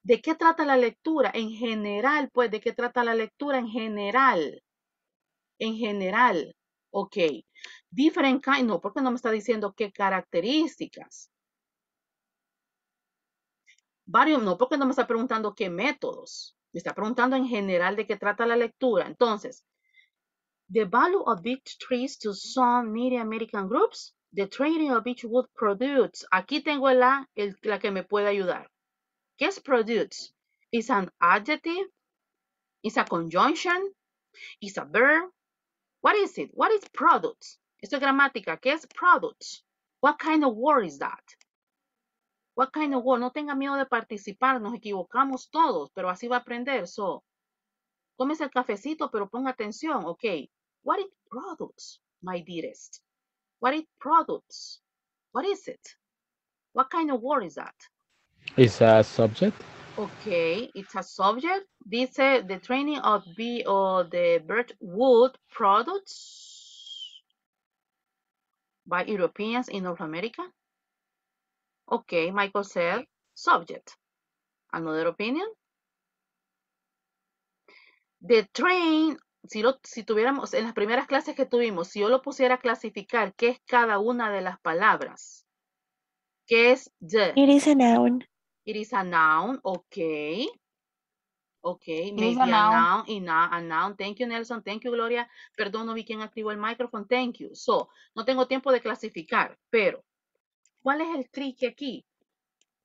¿De qué trata la lectura? En general, pues, ¿de qué trata la lectura? En general. En general. Ok. Different kind, no, porque no me está diciendo qué características. Varios, no, porque no me está preguntando qué métodos. Me está preguntando en general de qué trata la lectura. Entonces, the value of beech trees to some Native American groups, the trading of beech wood products. Aquí tengo la que me puede ayudar. ¿Qué es products? Is an adjective? Is a conjunction? Is a verb? What is it? What is products? Esto es gramática. ¿Qué es products? What kind of word is that? What kind of word? No tenga miedo de participar. Nos equivocamos todos, pero así va a aprender. So, tómese el cafecito, pero ponga atención. Ok. What is products, my dearest? What is products? What is it? What kind of word is that? Is a subject. Okay, it's a subject. Dice the training of the birchwood products by Europeans in North America. Okay, Michael said subject. Another opinion? The train, si tuviéramos, en las primeras clases que tuvimos, si yo lo pusiera a clasificar, ¿qué es cada una de las palabras? ¿Qué es the? It is a noun. It is a noun, okay. Okay, It is maybe a noun. a noun. Thank you, Nelson. Thank you, Gloria. Perdón, no vi quién activó el micrófono. Thank you. So, no tengo tiempo de clasificar, pero ¿cuál es el trick aquí?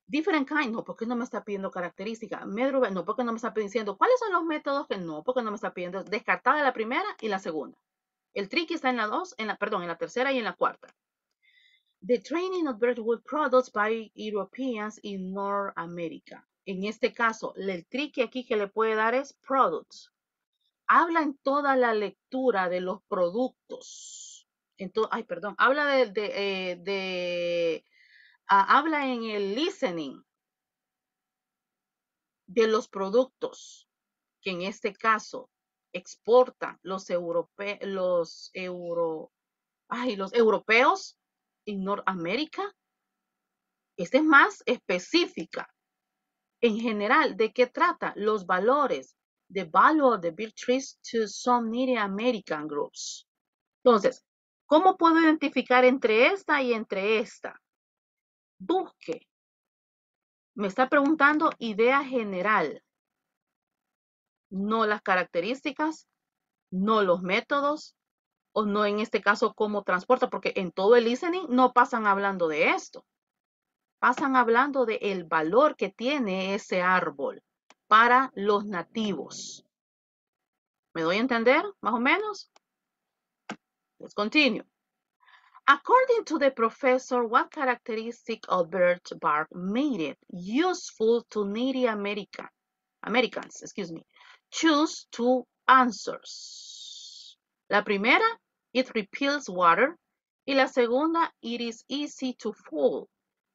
Different kind, no, porque no me está pidiendo características. No, porque no me está diciendo cuáles son los métodos que no, porque no me está pidiendo. Descartada la primera y la segunda. El trick está en la 2, en la tercera y en la 4. The training of birchwood products by Europeans in North America. En este caso, el trick aquí que le puede dar es products. Habla en toda la lectura de los productos. Entonces, ay, perdón, habla habla en el listening de los productos que en este caso exportan los europeos en Norteamérica. Esta es más específica. En general, ¿de qué trata? Los valores. The value of the beer trees to some Native American groups. Entonces, ¿cómo puedo identificar entre esta y entre esta? Busque. Me está preguntando idea general. No las características, no los métodos, o no en este caso cómo transporta, porque en todo el listening no pasan hablando de esto. Pasan hablando de el valor que tiene ese árbol para los nativos. ¿Me doy a entender, más o menos? Let's continue. According to the professor, what characteristic of birch bark made it useful to Native Americans? Choose two answers. La primera, it repels water. Y la segunda, it is easy to fall.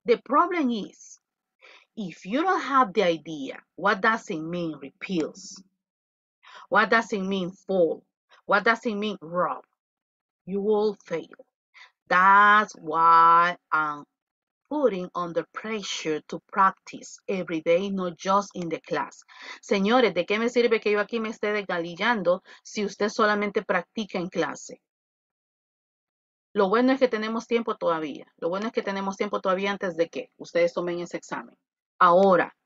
The problem is, if you don't have the idea, what does it mean repels? What does it mean fall? What does it mean rub? You will fail. That's why I'm putting under pressure to practice every day, not just in the class. Señores, ¿de qué me sirve que yo aquí me esté desgalillando si usted solamente practica en clase? Lo bueno es que tenemos tiempo todavía. Lo bueno es que tenemos tiempo todavía antes de que ustedes tomen ese examen. Ahora,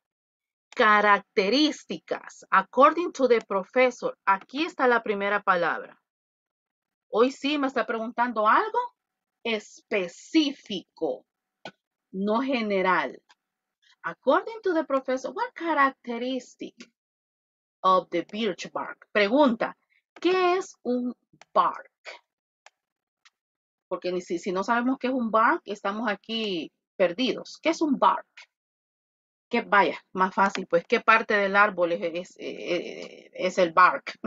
características. According to the professor. Aquí está la primera palabra. Hoy sí me está preguntando algo específico, no general. According to the professor, what characteristic of the birch bark? Pregunta, ¿qué es un bark? Porque si no sabemos qué es un bark, estamos aquí perdidos. ¿Qué es un bark? Que vaya, más fácil, pues, ¿qué parte del árbol es el bark?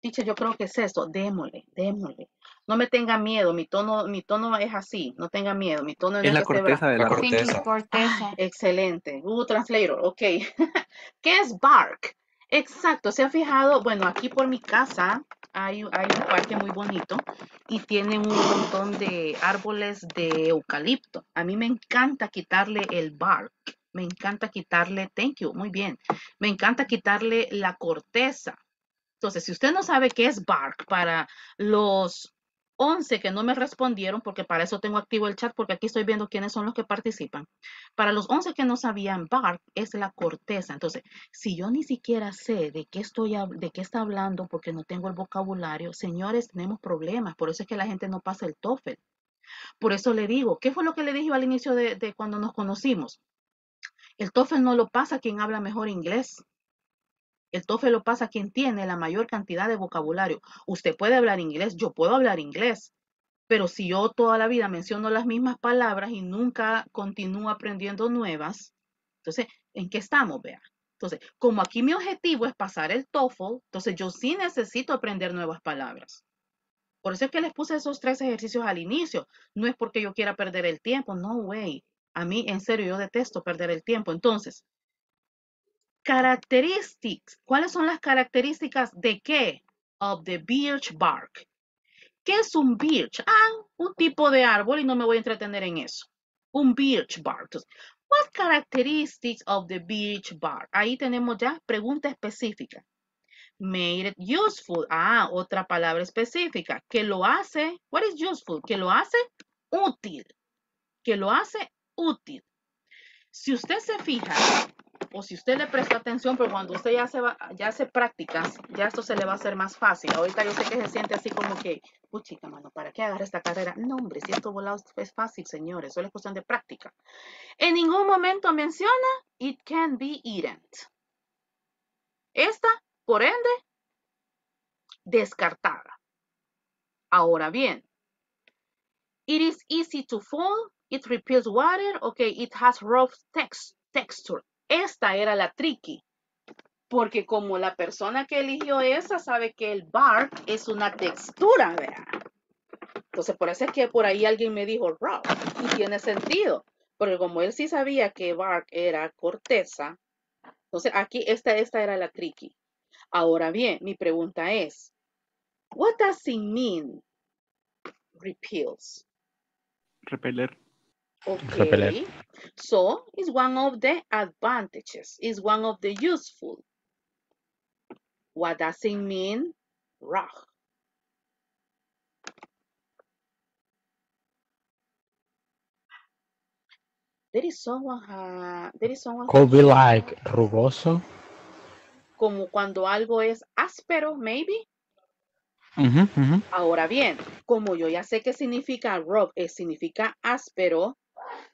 Teacher, yo creo que es eso, démosle. No me tenga miedo, mi tono es así, no tenga miedo, mi tono no Es es la que sea corteza del La árbol. corteza. Corteza. excelente. Google Translator, ok. ¿Qué es bark? Exacto, se ha fijado, bueno, aquí por mi casa hay un parque muy bonito y tienen un montón de árboles de eucalipto. A mí me encanta quitarle el bark, me encanta quitarle, thank you, muy bien, me encanta quitarle la corteza. Entonces, si usted no sabe qué es bark, para los 11 que no me respondieron, porque para eso tengo activo el chat, porque aquí estoy viendo quiénes son los que participan. Para los 11 que no sabían, bark es la corteza. Entonces, si yo ni siquiera sé de qué está hablando, porque no tengo el vocabulario, señores, tenemos problemas. Por eso es que la gente no pasa el TOEFL. Por eso le digo, ¿qué fue lo que le dije al inicio de cuando nos conocimos? El TOEFL no lo pasa quien habla mejor inglés. El TOEFL lo pasa quien tiene la mayor cantidad de vocabulario. Usted puede hablar inglés, yo puedo hablar inglés, pero si yo toda la vida menciono las mismas palabras y nunca continúo aprendiendo nuevas, entonces, ¿en qué estamos, vea? Entonces, como aquí mi objetivo es pasar el TOEFL, entonces yo sí necesito aprender nuevas palabras. Por eso es que les puse esos 3 ejercicios al inicio. No es porque yo quiera perder el tiempo, no way. A mí, en serio, yo detesto perder el tiempo. Entonces, characteristics. ¿Cuáles son las características de qué? Of the birch bark. ¿Qué es un birch? Un tipo de árbol y no me voy a entretener en eso. Un birch bark. Entonces, what characteristics of the birch bark? Ahí tenemos ya pregunta específica. Made it useful. Otra palabra específica. Que lo hace, what is useful? Que lo hace útil. Que lo hace útil. Si usted se fija, o si usted le presta atención, pero cuando usted ya hace prácticas, ya esto se le va a hacer más fácil. Ahorita yo sé que se siente así como que, chica, mano, ¿para qué agarrar esta carrera? No, hombre, si esto volado es fácil, señores, solo es cuestión de práctica. En ningún momento menciona, it can be eaten. Esta, por ende, descartada. Ahora bien, it is easy to fall, it repels water, okay, it has rough texture. Esta era la tricky. Porque como la persona que eligió esa sabe que el bark es una textura, ¿verdad? Entonces, por eso es que por ahí alguien me dijo rough, y tiene sentido. Porque como él sí sabía que bark era corteza, entonces aquí esta era la tricky. Ahora bien, mi pregunta es, what does it mean, repels? Repeler. Okay, Repeler. so it's one of the advantages, it's one of the useful. What does it mean, rough? There is someone Could be like rugoso. como cuando algo es áspero, maybe. Ujú. Ahora bien, como yo ya sé que significa rough, significa áspero,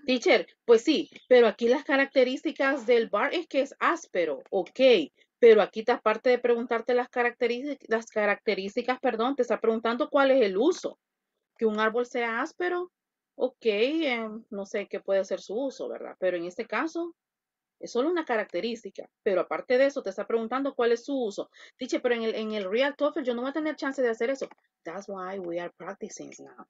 teacher, pues sí, pero aquí las características del bar es que es áspero, ok, pero aquí aparte de preguntarte las características, perdón, te está preguntando cuál es el uso. Que un árbol sea áspero, ok, no sé qué puede ser su uso, ¿verdad? Pero en este caso es solo una característica, pero aparte de eso te está preguntando cuál es su uso. Teacher, pero en el Real TOEFL yo no voy a tener chance de hacer eso. That's why we are practicing now.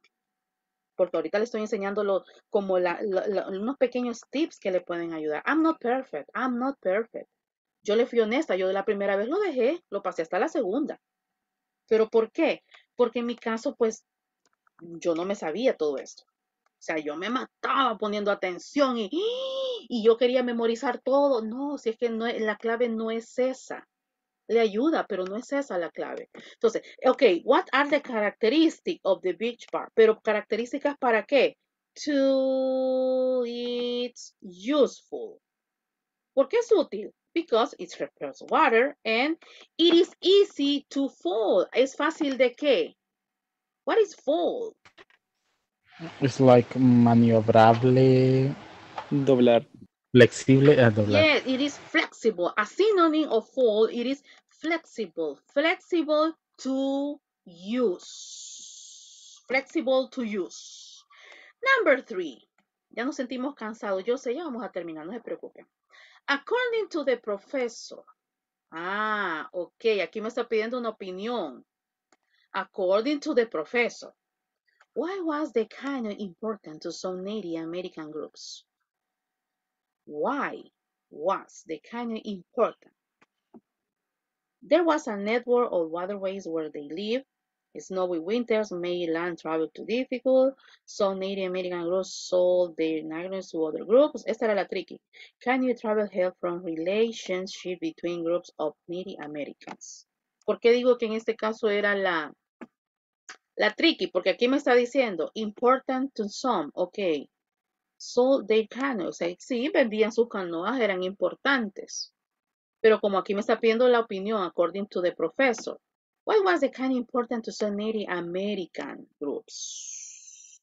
Porque ahorita le estoy enseñando como unos pequeños tips que le pueden ayudar. I'm not perfect. Yo le fui honesta, yo de la primera vez lo dejé, lo pasé hasta la segunda. ¿Pero por qué? Porque en mi caso, pues, yo no me sabía todo esto. O sea, yo me mataba poniendo atención y yo quería memorizar todo. No, si es que no, la clave no es esa. Le ayuda, pero no es esa la clave. Entonces, ok, what are the characteristics of the beach bar? Pero características ¿para qué? To it's useful. ¿Por qué es útil? Because it repels water and it is easy to fold. ¿Es fácil de qué? What is fold? It's like maniobrable. Doblar. Flexible. Doblar. Yes, it is flexible. A synonym of fold, it is flexible. Flexible to use. Flexible to use. Number 3. Ya nos sentimos cansados. Yo sé, ya vamos a terminar, no se preocupen. According to the professor. Ah, ok, aquí me está pidiendo una opinión. According to the professor. Why was the Canoe important to some Native American groups? Why was the Canoe important? There was a network of waterways where they lived. Snowy winters made land travel too difficult. Some Native American groups sold their migrants to other groups. Esta era la tricky. Canoe travel help from relationship between groups of Native Americans. ¿Por qué digo que en este caso era la tricky? Porque aquí me está diciendo important to some. Ok. Sold their canoes. Sí, vendían sus canoas, eran importantes. Pero como aquí me está pidiendo la opinión, according to the professor, why was the canoe important to some Native American groups?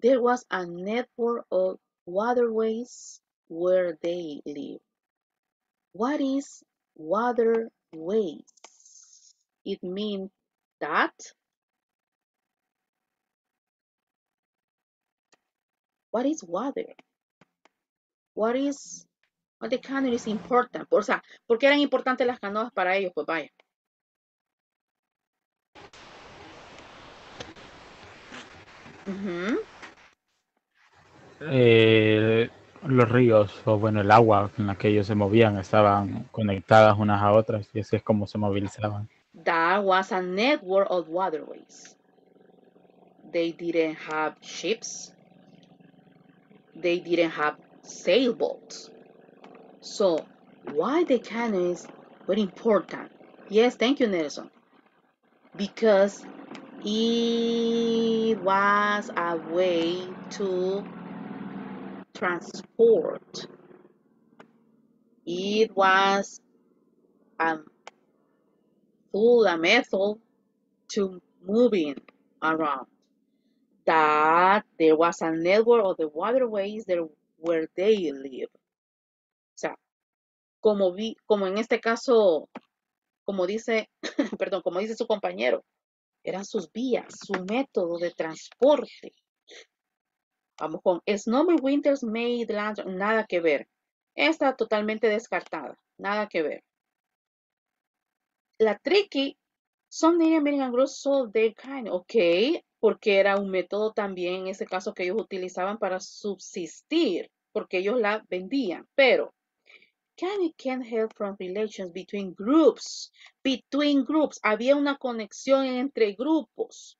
There was a network of waterways where they live. What is waterways? It means that. What is water? What the canoe is important? O sea, ¿por qué eran importantes las canoas para ellos? Pues vaya. Los ríos, o bueno, el agua en la que ellos se movían, estaban conectadas unas a otras y así es como se movilizaban. That was a network of waterways. They didn't have ships. They didn't have sailboats. So, why the canoes were important? Yes, thank you, Nelson. Because it was a way to transport. It was a method to moving around. That there was a network of the waterways there where they live. O sea, como en este caso, como dice, perdón, como dice su compañero, eran sus vías, su método de transporte. Vamos con Snowy Winters made land, nada que ver. Esta totalmente descartada. Nada que ver. La tricky, some Native American groups sold their kind. Ok, porque era un método también en ese caso que ellos utilizaban para subsistir, porque ellos la vendían. Pero, can't help from relations between groups. Between groups. Había una conexión entre grupos.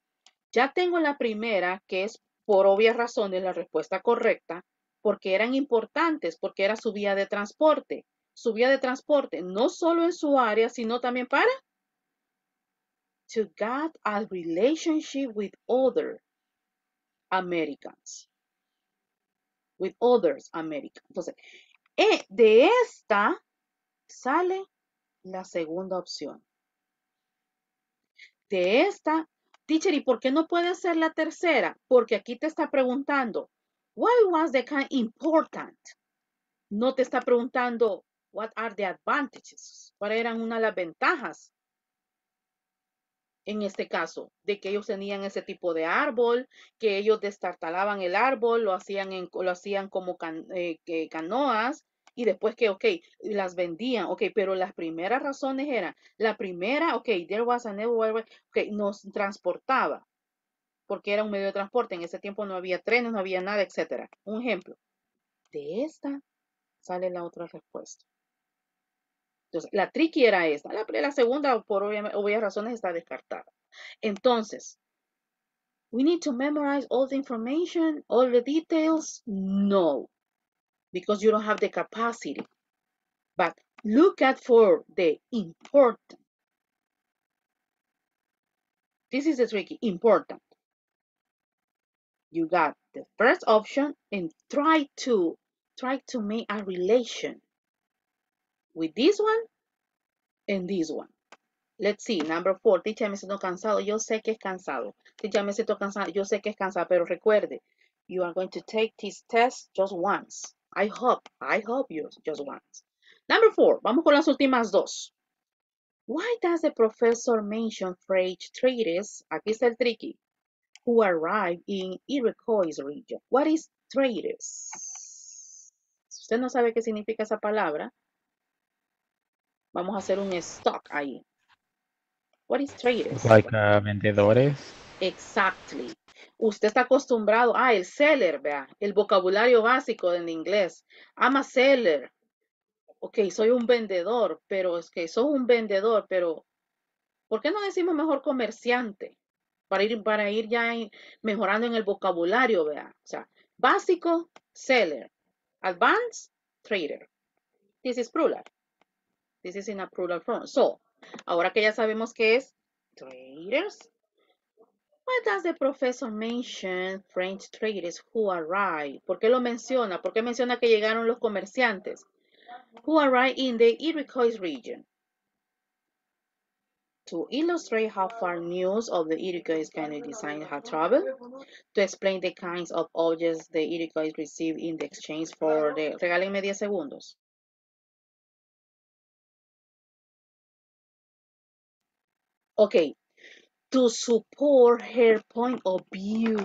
Ya tengo la primera, que es por obvias razones la respuesta correcta, porque eran importantes, porque era su vía de transporte. Su vía de transporte, no solo en su área, sino también para to get a relationship with other Americans. With others Americans. Entonces, de esta sale la segunda opción. De esta, teacher, ¿y por qué no puede ser la tercera? Porque aquí te está preguntando, why was the kind important? No te está preguntando, what are the advantages? ¿Cuáles eran una de las ventajas? En este caso, de que ellos tenían ese tipo de árbol, que ellos destartalaban el árbol, lo hacían como canoas, y después que, ok, las vendían, ok, pero las primeras razones eran, la primera, ok, there was a network, ok, nos transportaba, porque era un medio de transporte, en ese tiempo no había trenes, no había nada, etcétera. Un ejemplo, de esta sale la otra respuesta. Entonces, la tricky era esta, la segunda, por obvias razones, está descartada. Entonces, we need to memorize all the information, all the details? No, because you don't have the capacity. But look at for the important. This is the tricky, important. You got the first option and try to make a relation with this one and this one. Let's see, number 4. Teacher, me siento cansado. Yo sé que es cansado. Teacher, me siento cansado. Yo sé que es cansado, pero recuerde, you are going to take this test just once. I hope you just once. Number 4. Vamos con las últimas dos. Why does the professor mention French traders? Aquí está el tricky. Who arrived in Iroquois region. What is traders? Si usted no sabe qué significa esa palabra, vamos a hacer un stop ahí. What is traders? Like vendedores. Exactly. Usted está acostumbrado, el seller, vea, el vocabulario básico en inglés. I'm a seller. Ok, soy un vendedor, pero es que soy un vendedor, pero ¿por qué no decimos mejor comerciante? Para ir ya mejorando en el vocabulario, vea. O sea, básico, seller. Advanced, trader. This is plural. This is in a plural form. So, ahora que ya sabemos qué es traders, why does the professor mention French traders who arrived? ¿Por qué lo menciona? ¿Por qué menciona que llegaron los comerciantes? Who arrived in the Iroquois region. To illustrate how far news of the Iroquois Canoe design had traveled. To explain the kinds of objects the Iroquois received in the exchange for the... Regálenme 10 segundos. Okay. To support her point of view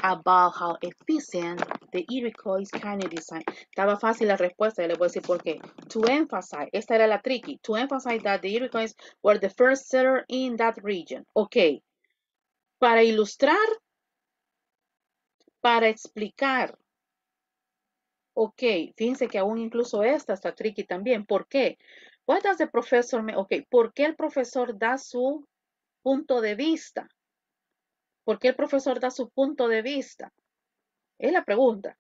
about how efficient the Iroquois Canoe design. Estaba fácil la respuesta, le voy a decir por qué. To emphasize, esta era la tricky, to emphasize that the Iroquois were the first settler in that region. Ok. Para ilustrar, para explicar. Ok, fíjense que aún incluso esta está tricky también. ¿Por qué? What does the professor mean? Ok, ¿por qué el profesor da su punto de vista? ¿Por qué el profesor da su punto de vista? Es la pregunta.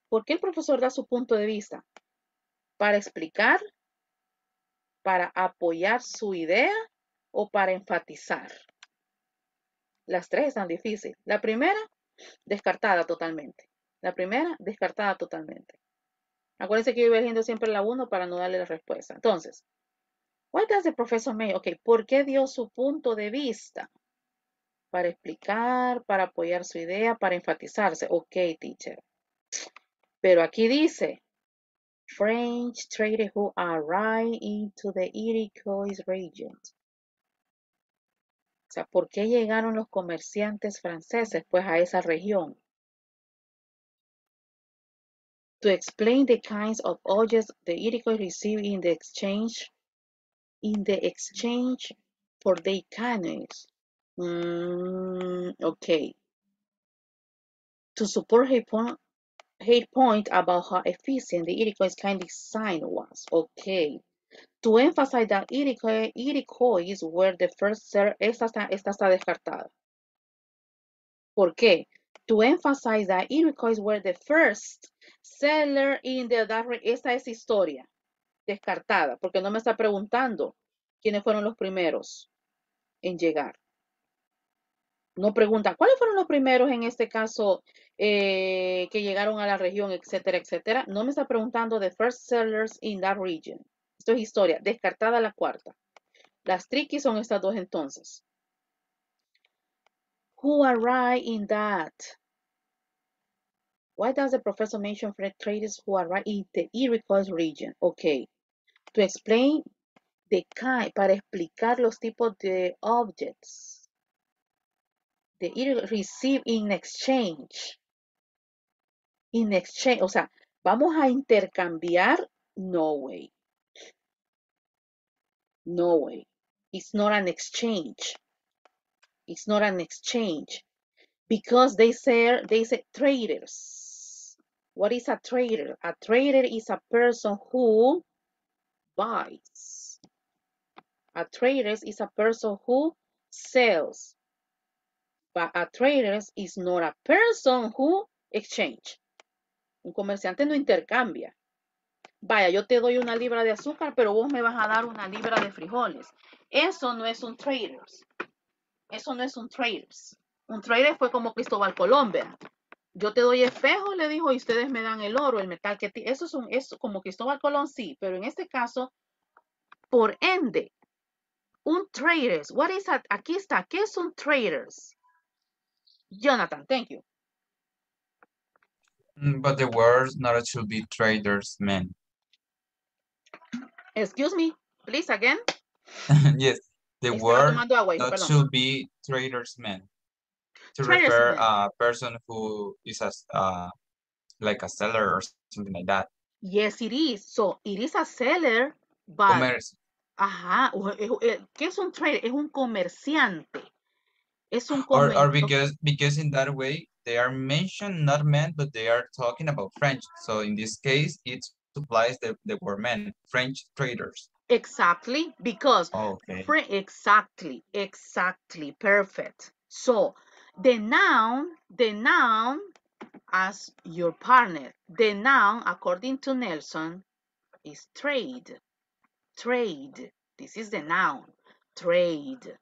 ¿Por qué el profesor da su punto de vista? ¿Para explicar? ¿Para apoyar su idea? ¿O para enfatizar? Las tres están difíciles. La primera, descartada totalmente. La primera, descartada totalmente. Acuérdense que yo iba eligiendo siempre la 1 para no darle la respuesta. Entonces, what does the professor mean? Ok, ¿por qué dio su punto de vista? Para explicar, para apoyar su idea, para enfatizarse. Ok, teacher. Pero aquí dice, French traders who arrived into the Iroquois region. O sea, ¿por qué llegaron los comerciantes franceses pues a esa región? To explain the kinds of objects the Iroquois received in the exchange for their canoes. Okay. To support her point about how efficient the Iroquois kind design was. Okay. To emphasize that Iroquois were the first seller. Esta está descartada. ¿Por qué? To emphasize that Iroquois were the first seller in the dark. Esta es historia. Descartada, porque no me está preguntando quiénes fueron los primeros en llegar. No pregunta cuáles fueron los primeros en este caso que llegaron a la región, etcétera, etcétera. No me está preguntando the first settlers in that region. Esto es historia. Descartada la cuarta. Las tricky son estas dos entonces. Who arrived in that? Why does the professor mention freight traders who arrived in the Iroquois region? Okay. To explain the kind, para explicar los tipos de objects the Iroquois receive in exchange. In exchange, o sea, vamos a intercambiar. No way. No way. It's not an exchange. It's not an exchange. Because they say traders. What is a trader? A trader is a person who buys. A trader is a person who sells. But a trader is not a person who exchange. Un comerciante no intercambia. Vaya, yo te doy una libra de azúcar, pero vos me vas a dar una libra de frijoles. Eso no es un traders. Eso no es un traders. Un trader fue como Cristóbal Colón, ¿verdad? Yo te doy espejo, le dijo, y ustedes me dan el oro, el metal que eso es como Cristóbal Colón, sí, pero en este caso, por ende, un traders, what is that? Aquí está, ¿qué es un traders? Jonathan, thank you. But the word not should be traders men. Excuse me, please again. Yes, the Estaba word tomando agua, hijo, not perdón. should be traders men. To Traders refer men. a person who is like a seller or something like that. Yes, it is. So, it is a seller, but... Comercio. Ajá. ¿Qué es un trader? Es un comerciante. Es un Or because in that way, they are mentioned not men, but they are talking about French. So in this case, it supplies the word men, French traders. Exactly, because okay. Exactly, perfect. So the noun as your partner, the noun according to Nelson is trade. Trade. This is the noun. Trade.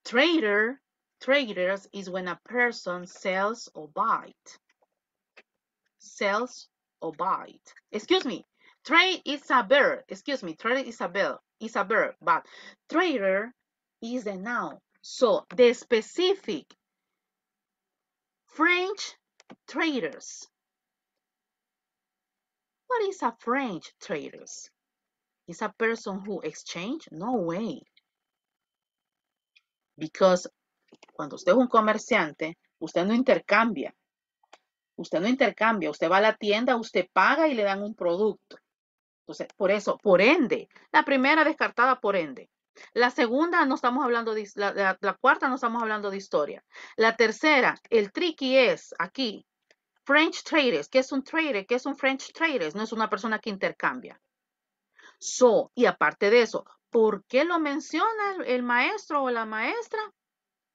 Traders is when a person sells or buys. Sells or buys. Excuse me. Trade is a verb. Excuse me. Trade is a verb. But trader is a noun. So the specific French traders. What is a French traders? Is a person who exchange? No way. Because cuando usted es un comerciante, usted no intercambia. Usted no intercambia. Usted va a la tienda, usted paga y le dan un producto. Entonces, por eso, por ende, la primera descartada por ende. La segunda no estamos hablando de, la cuarta no estamos hablando de historia. La tercera, el tricky es aquí, French traders. ¿Qué es un trader? ¿Qué es un French traders? No es una persona que intercambia. So, y aparte de eso, ¿por qué lo menciona el maestro o la maestra?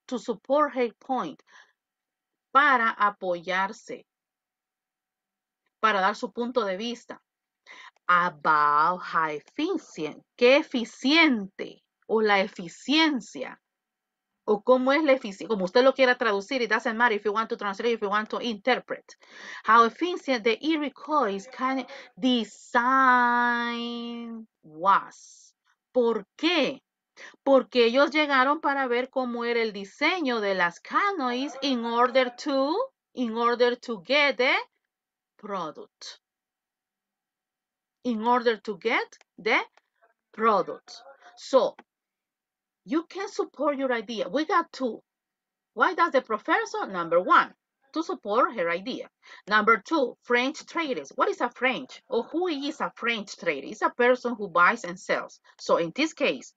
To support her point. Para apoyarse. Para dar su punto de vista. About how efficient, qué eficiente o la eficiencia o cómo es la eficiencia, como usted lo quiera traducir, it doesn't matter if you want to translate, if you want to interpret. How efficient the Iroquois can design was. ¿Por qué? Porque ellos llegaron para ver cómo era el diseño de las canoes in order to get the product. In order to get the product. So, you can support your idea. We got two. Why does the professor? Number one, to support her idea. Number 2, French traders. What is a French? Or who is a French trader? It's a person who buys and sells. So in this case,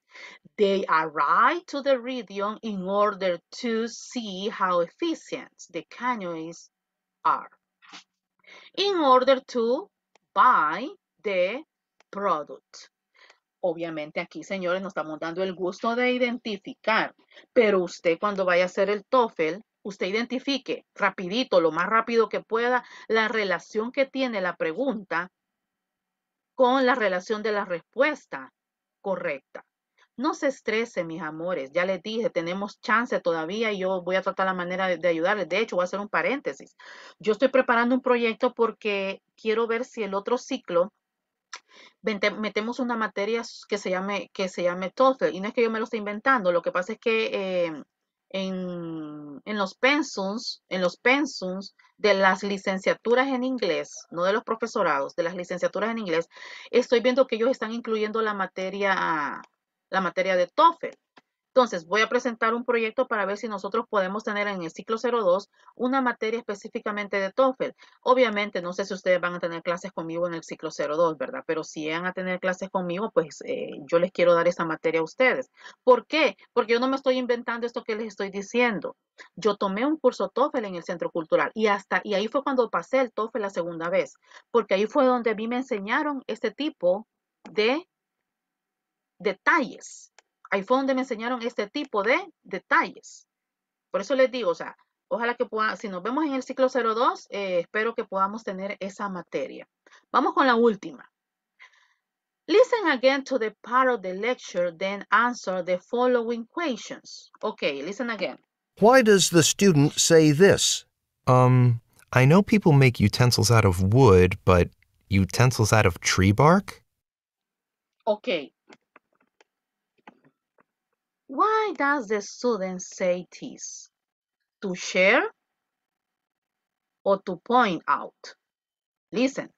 they arrived to the region in order to see how efficient the canoes are, in order to buy the product. Obviamente aquí, señores, nos estamos dando el gusto de identificar, pero usted cuando vaya a hacer el TOEFL, usted identifique rapidito, lo más rápido que pueda, la relación que tiene la pregunta con la relación de la respuesta correcta. No se estrese, mis amores. Ya les dije, tenemos chance todavía y yo voy a tratar la manera de ayudarles. De hecho, voy a hacer un paréntesis. Yo estoy preparando un proyecto porque quiero ver si el otro ciclo metemos una materia que se llame TOEFL. Y no es que yo me lo esté inventando. Lo que pasa es que en los pensums de las licenciaturas en inglés, no de los profesorados, de las licenciaturas en inglés, estoy viendo que ellos están incluyendo la materia de TOEFL. Entonces, voy a presentar un proyecto para ver si nosotros podemos tener en el ciclo 02 una materia específicamente de TOEFL. Obviamente, no sé si ustedes van a tener clases conmigo en el ciclo 02, ¿verdad? Pero si van a tener clases conmigo, pues yo les quiero dar esa materia a ustedes. ¿Por qué? Porque yo no me estoy inventando esto que les estoy diciendo. Yo tomé un curso TOEFL en el Centro Cultural y ahí fue cuando pasé el TOEFL la segunda vez, porque ahí fue donde a mí me enseñaron este tipo de detalles. Ahí fue donde me enseñaron este tipo de detalles. Por eso les digo, o sea, ojalá que puedan, si nos vemos en el ciclo 02, espero que podamos tener esa materia. Vamos con la última. Listen again to the part of the lecture, then answer the following questions. Okay, listen again. Why does the student say this? I know people make utensils out of wood, but utensils out of tree bark? Okay. Why does the student say this? To share or to point out? Listen.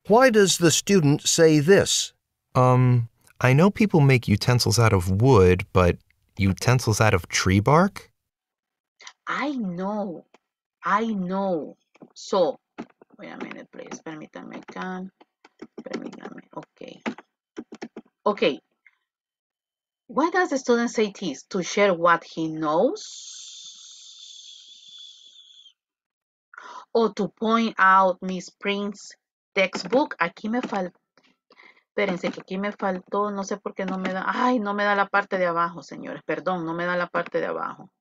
Why does the student say this? I know people make utensils out of wood, but utensils out of tree bark? I know. So, wait a minute, please. Permítame acá. Okay. Okay. Why does the student say this? To share what he knows? Or to point out Miss Prince's textbook? Aquí me faltó. Espérense que aquí me faltó. No sé por qué no me da. Ay, no me da la parte de abajo, señores. Perdón, no me da la parte de abajo.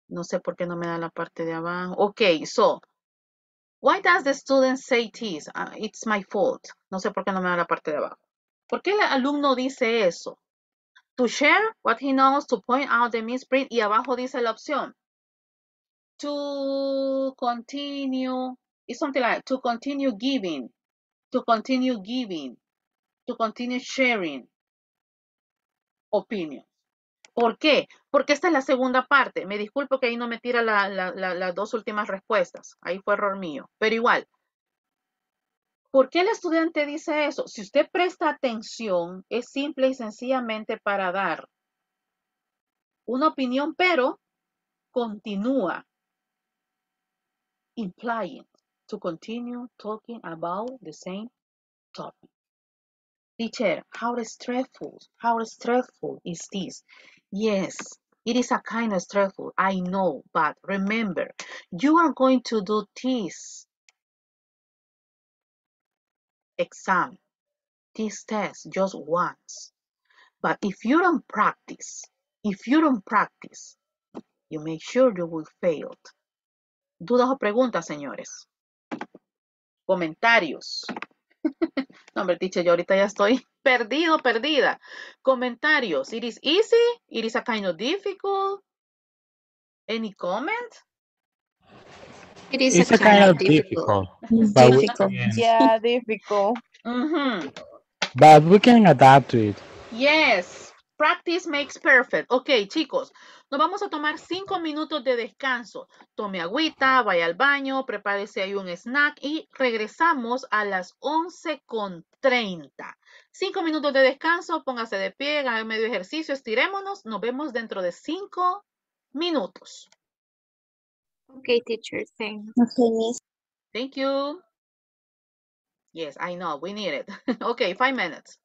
No sé por qué no me da la parte de abajo. Okay, so. Why does the student say this? It's my fault. No sé por qué no me da la parte de abajo. ¿Por qué el alumno dice eso? To share what he knows, to point out the misprint, y abajo dice la opción. To continue, it's something like to continue giving, to continue sharing opinions. ¿Por qué? Porque esta es la segunda parte. Me disculpo que ahí no me tira las dos últimas respuestas. Ahí fue error mío. Pero igual, ¿por qué el estudiante dice eso? Si usted presta atención, es simple y sencillamente para dar una opinión, pero continúa. Implying to continue talking about the same topic. Teacher, how stressful is this? Yes, it is a kind of stressful, I know, but remember, you are going to do this exam, this test just once. But if you don't practice, you make sure you will fail. ¿Dudas o preguntas, señores? Comentarios. No, hombre, teacher, yo ahorita ya estoy perdida. Comentarios. It is easy. It is a kind of difficult. Any comment? It's a kind of difficult. Difficult. Yeah, difficult. But we can adapt to it. Yes. Practice makes perfect. Ok, chicos, nos vamos a tomar 5 minutos de descanso. Tome agüita, vaya al baño, prepárese ahí un snack y regresamos a las 11:30. 5 minutos de descanso, póngase de pie, haga medio ejercicio, estirémonos. Nos vemos dentro de 5 minutos. Okay, teacher, thanks. Okay, Miss. Thank you. Yes, I know, we need it. Okay, 5 minutes.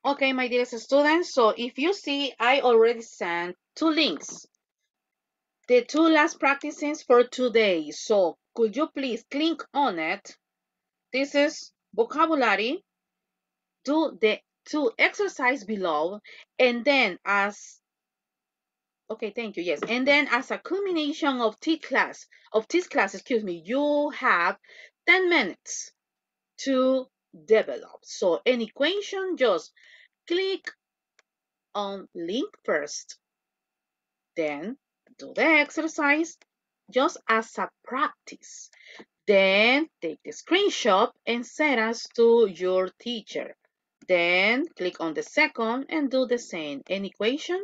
Okay, my dearest students, so if you see, I already sent 2 links. The 2 last practices for today. So could you please click on it? This is vocabulary. Do the 2 exercise below, and then okay, thank you. Yes, and then as a culmination of this class, excuse me, you have 10 minutes to develop. So any question, just click on link first, then do the exercise just as a practice. Then take the screenshot and send us to your teacher. Then click on the second and do the same. Any question?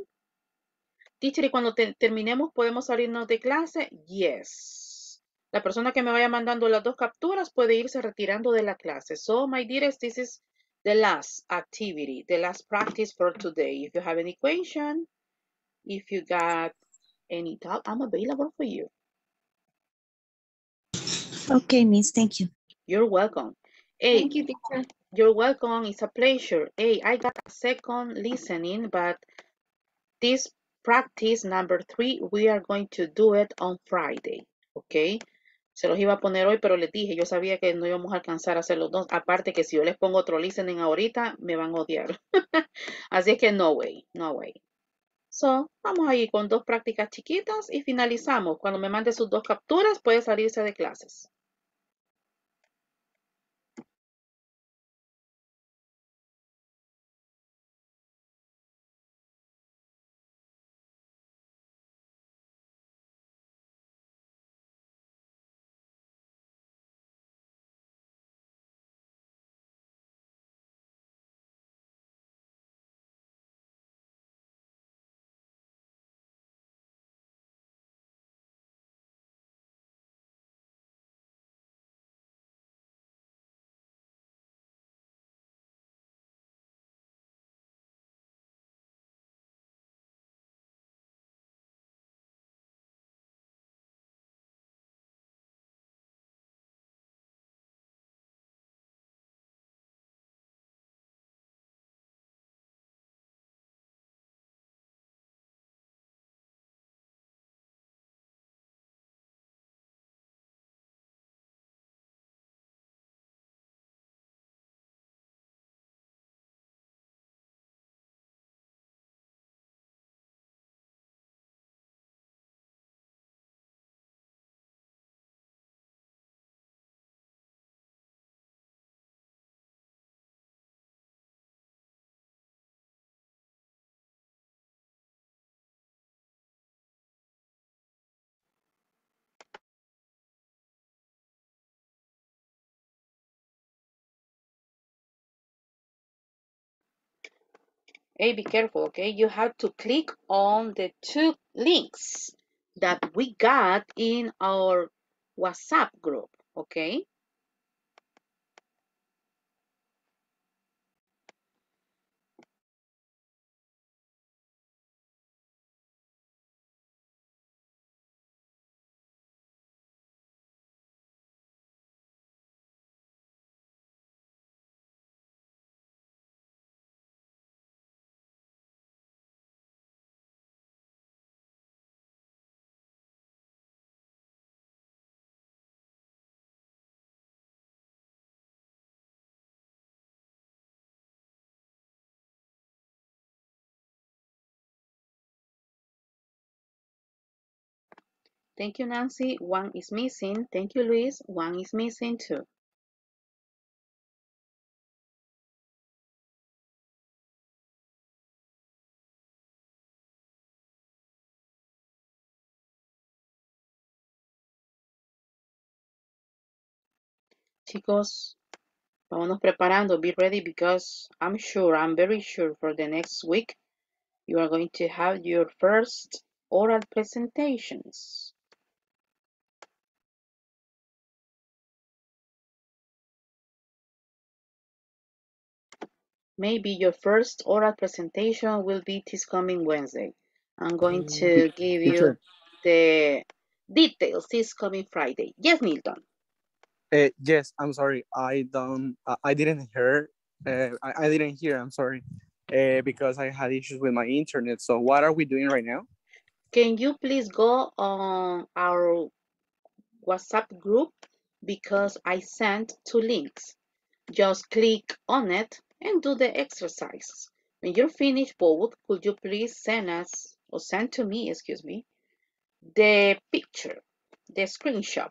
Teacher, ¿y cuando terminemos podemos salirnos de clase? Yes. La persona que me vaya mandando las dos capturas puede irse retirando de la clase. So, my dearest, this is the last activity, the last practice for today. If you have any question, if you got any doubt, I'm available for you. Okay, Miss, thank you. You're welcome. Hey, Thank you, teacher. you're welcome. It's a pleasure. Hey, I got a second listening, but this practice number 3, we are going to do it on Friday. Okay. Se los iba a poner hoy, pero les dije, yo sabía que no íbamos a alcanzar a hacer los dos. Aparte que si yo les pongo otro listening ahorita, me van a odiar. Así es que no way, no way. So, vamos a ir con 2 prácticas chiquitas y finalizamos. Cuando me mande sus 2 capturas, puede salirse de clases. Hey, be careful, okay? You have to click on the 2 links that we got in our WhatsApp group, okay? Thank you, Nancy. 1 is missing. Thank you, Luis. 1 is missing too. Chicos, vámonos preparando. Be ready because I'm very sure for the next week, you are going to have your first oral presentations. Maybe your first oral presentation will be this coming Wednesday. I'm going to give you Teacher, the details this coming Friday. Yes, Milton. yes, I'm sorry. I didn't hear. I didn't hear. I'm sorry, because I had issues with my internet. So what are we doing right now? Can you please go on our WhatsApp group because I sent 2 links. Just click on it and do the exercise. When you're finished both, could you please send to me, the picture, the screenshot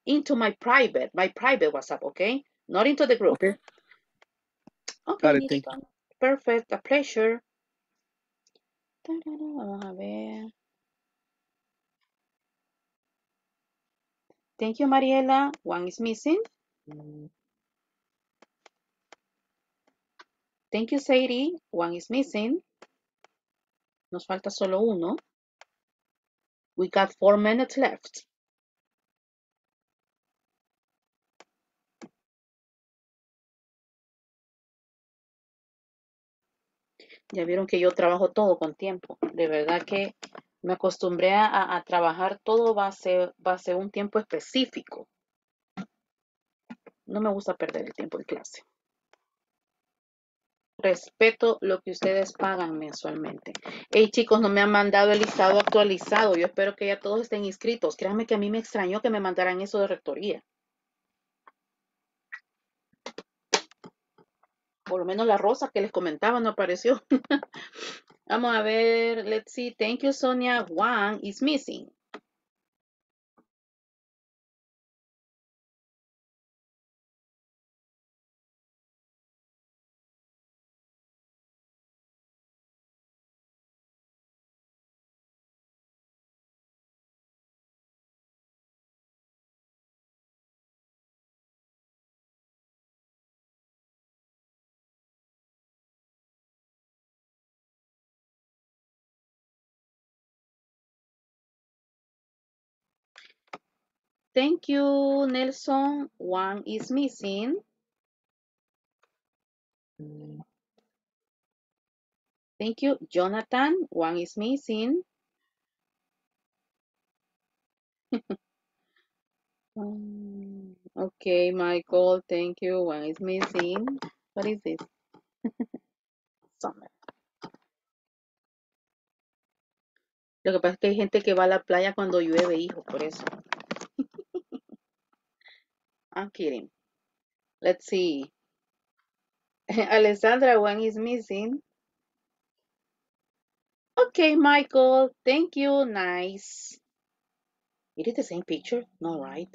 into my private WhatsApp, okay? Not into the group. Okay. Okay, Got it. Thank you. Milton. Perfect, a pleasure. Vamos a ver. Thank you, Mariela. 1 is missing. Thank you, Sadie. One is missing. Nos falta solo uno. We got 4 minutes left. Ya vieron que yo trabajo todo con tiempo. De verdad que me acostumbré a trabajar todo base un tiempo específico. No me gusta perder el tiempo en clase. Respeto lo que ustedes pagan mensualmente. Hey, chicos, no me han mandado el listado actualizado. Yo espero que ya todos estén inscritos. Créanme que a mí me extrañó que me mandaran eso de rectoría. Por lo menos la rosa que les comentaba no apareció. Vamos a ver. Let's see. Thank you, Sonia. One is missing. Thank you, Nelson. One is missing. Thank you, Jonathan. One is missing. Okay, Michael. Thank you. One is missing. What is this? Summer. Lo que pasa es que hay gente que va a la playa cuando llueve, hijo, por eso. I'm kidding. Let's see. Alessandra, one is missing. Okay, Michael. Thank you. Nice. It is the same picture? No, right?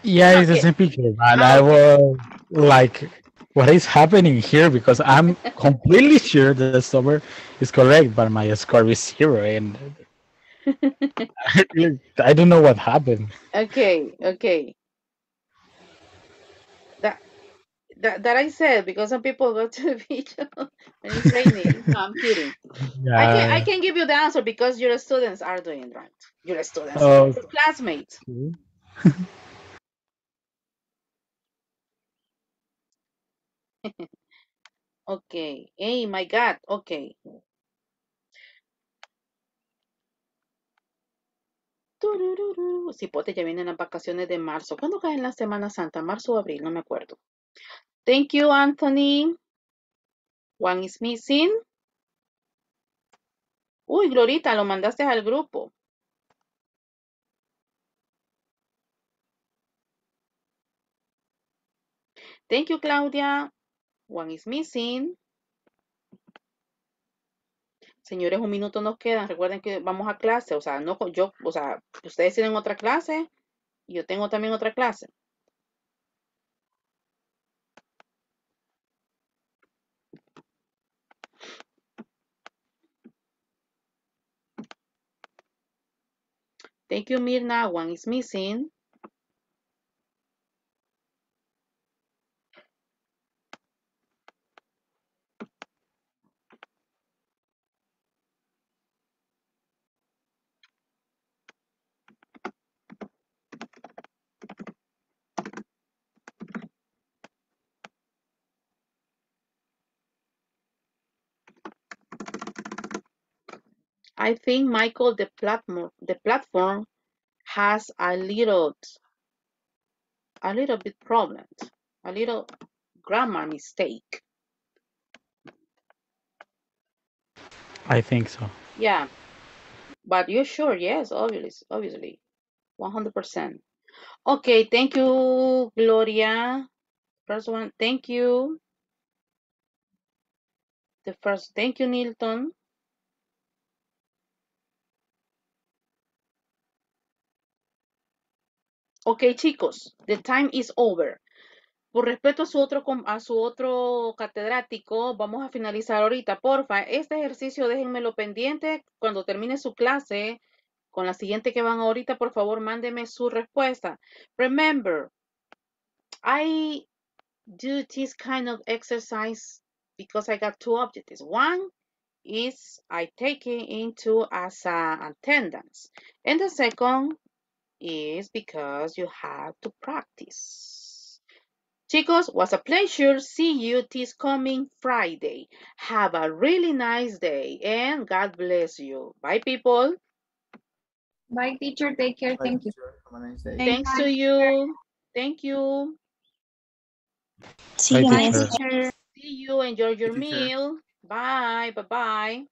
Yeah, it's the same picture, and I was like, what is happening here? Because I'm completely sure that the summer is correct, but my score is 0, and I don't know what happened. Okay. That I said, because some people go to the beach when it's raining. No, I'm kidding. Yeah. I can give you the answer because your students are doing right. Your students, Oh. your classmates. Okay. Hey, my God. Okay. Cipote, ya vienen las vacaciones de marzo. ¿Cuándo caen la Semana Santa? ¿Marzo o abril? No me acuerdo. Thank you, Anthony. One is missing. Uy, Glorita, lo mandaste al grupo. Thank you, Claudia. One is missing. Señores, un minuto nos queda. Recuerden que vamos a clase. O sea, no yo, o sea, ustedes tienen otra clase y yo tengo también otra clase. Thank you, Mirna. One is missing. I think, Michael, the platform has a little bit problem, a little grammar mistake. I think so. Yeah, but you're sure? Yes, obviously, 100%. Okay, thank you, Gloria. First one, thank you. Thank you, Nilton. Okay, chicos, the time is over. Por respeto a su otro catedrático, vamos a finalizar ahorita. Porfa, este ejercicio déjenmelo pendiente. Cuando termine su clase, con la siguiente que van ahorita, por favor, mándeme su respuesta. Remember, do this kind of exercise because I got two objectives. One is I take it into as attendance, and the second is because you have to practice. Chicos, was a pleasure. See you this coming Friday. Have a really nice day and God bless you. Bye, people. Bye, teacher. Take care. Bye, Thank you. teacher. Have a nice day. Thanks to you. Thank you. See you, Bye, miss. teacher. See you. Enjoy your Teacher. meal. Bye. Bye-bye.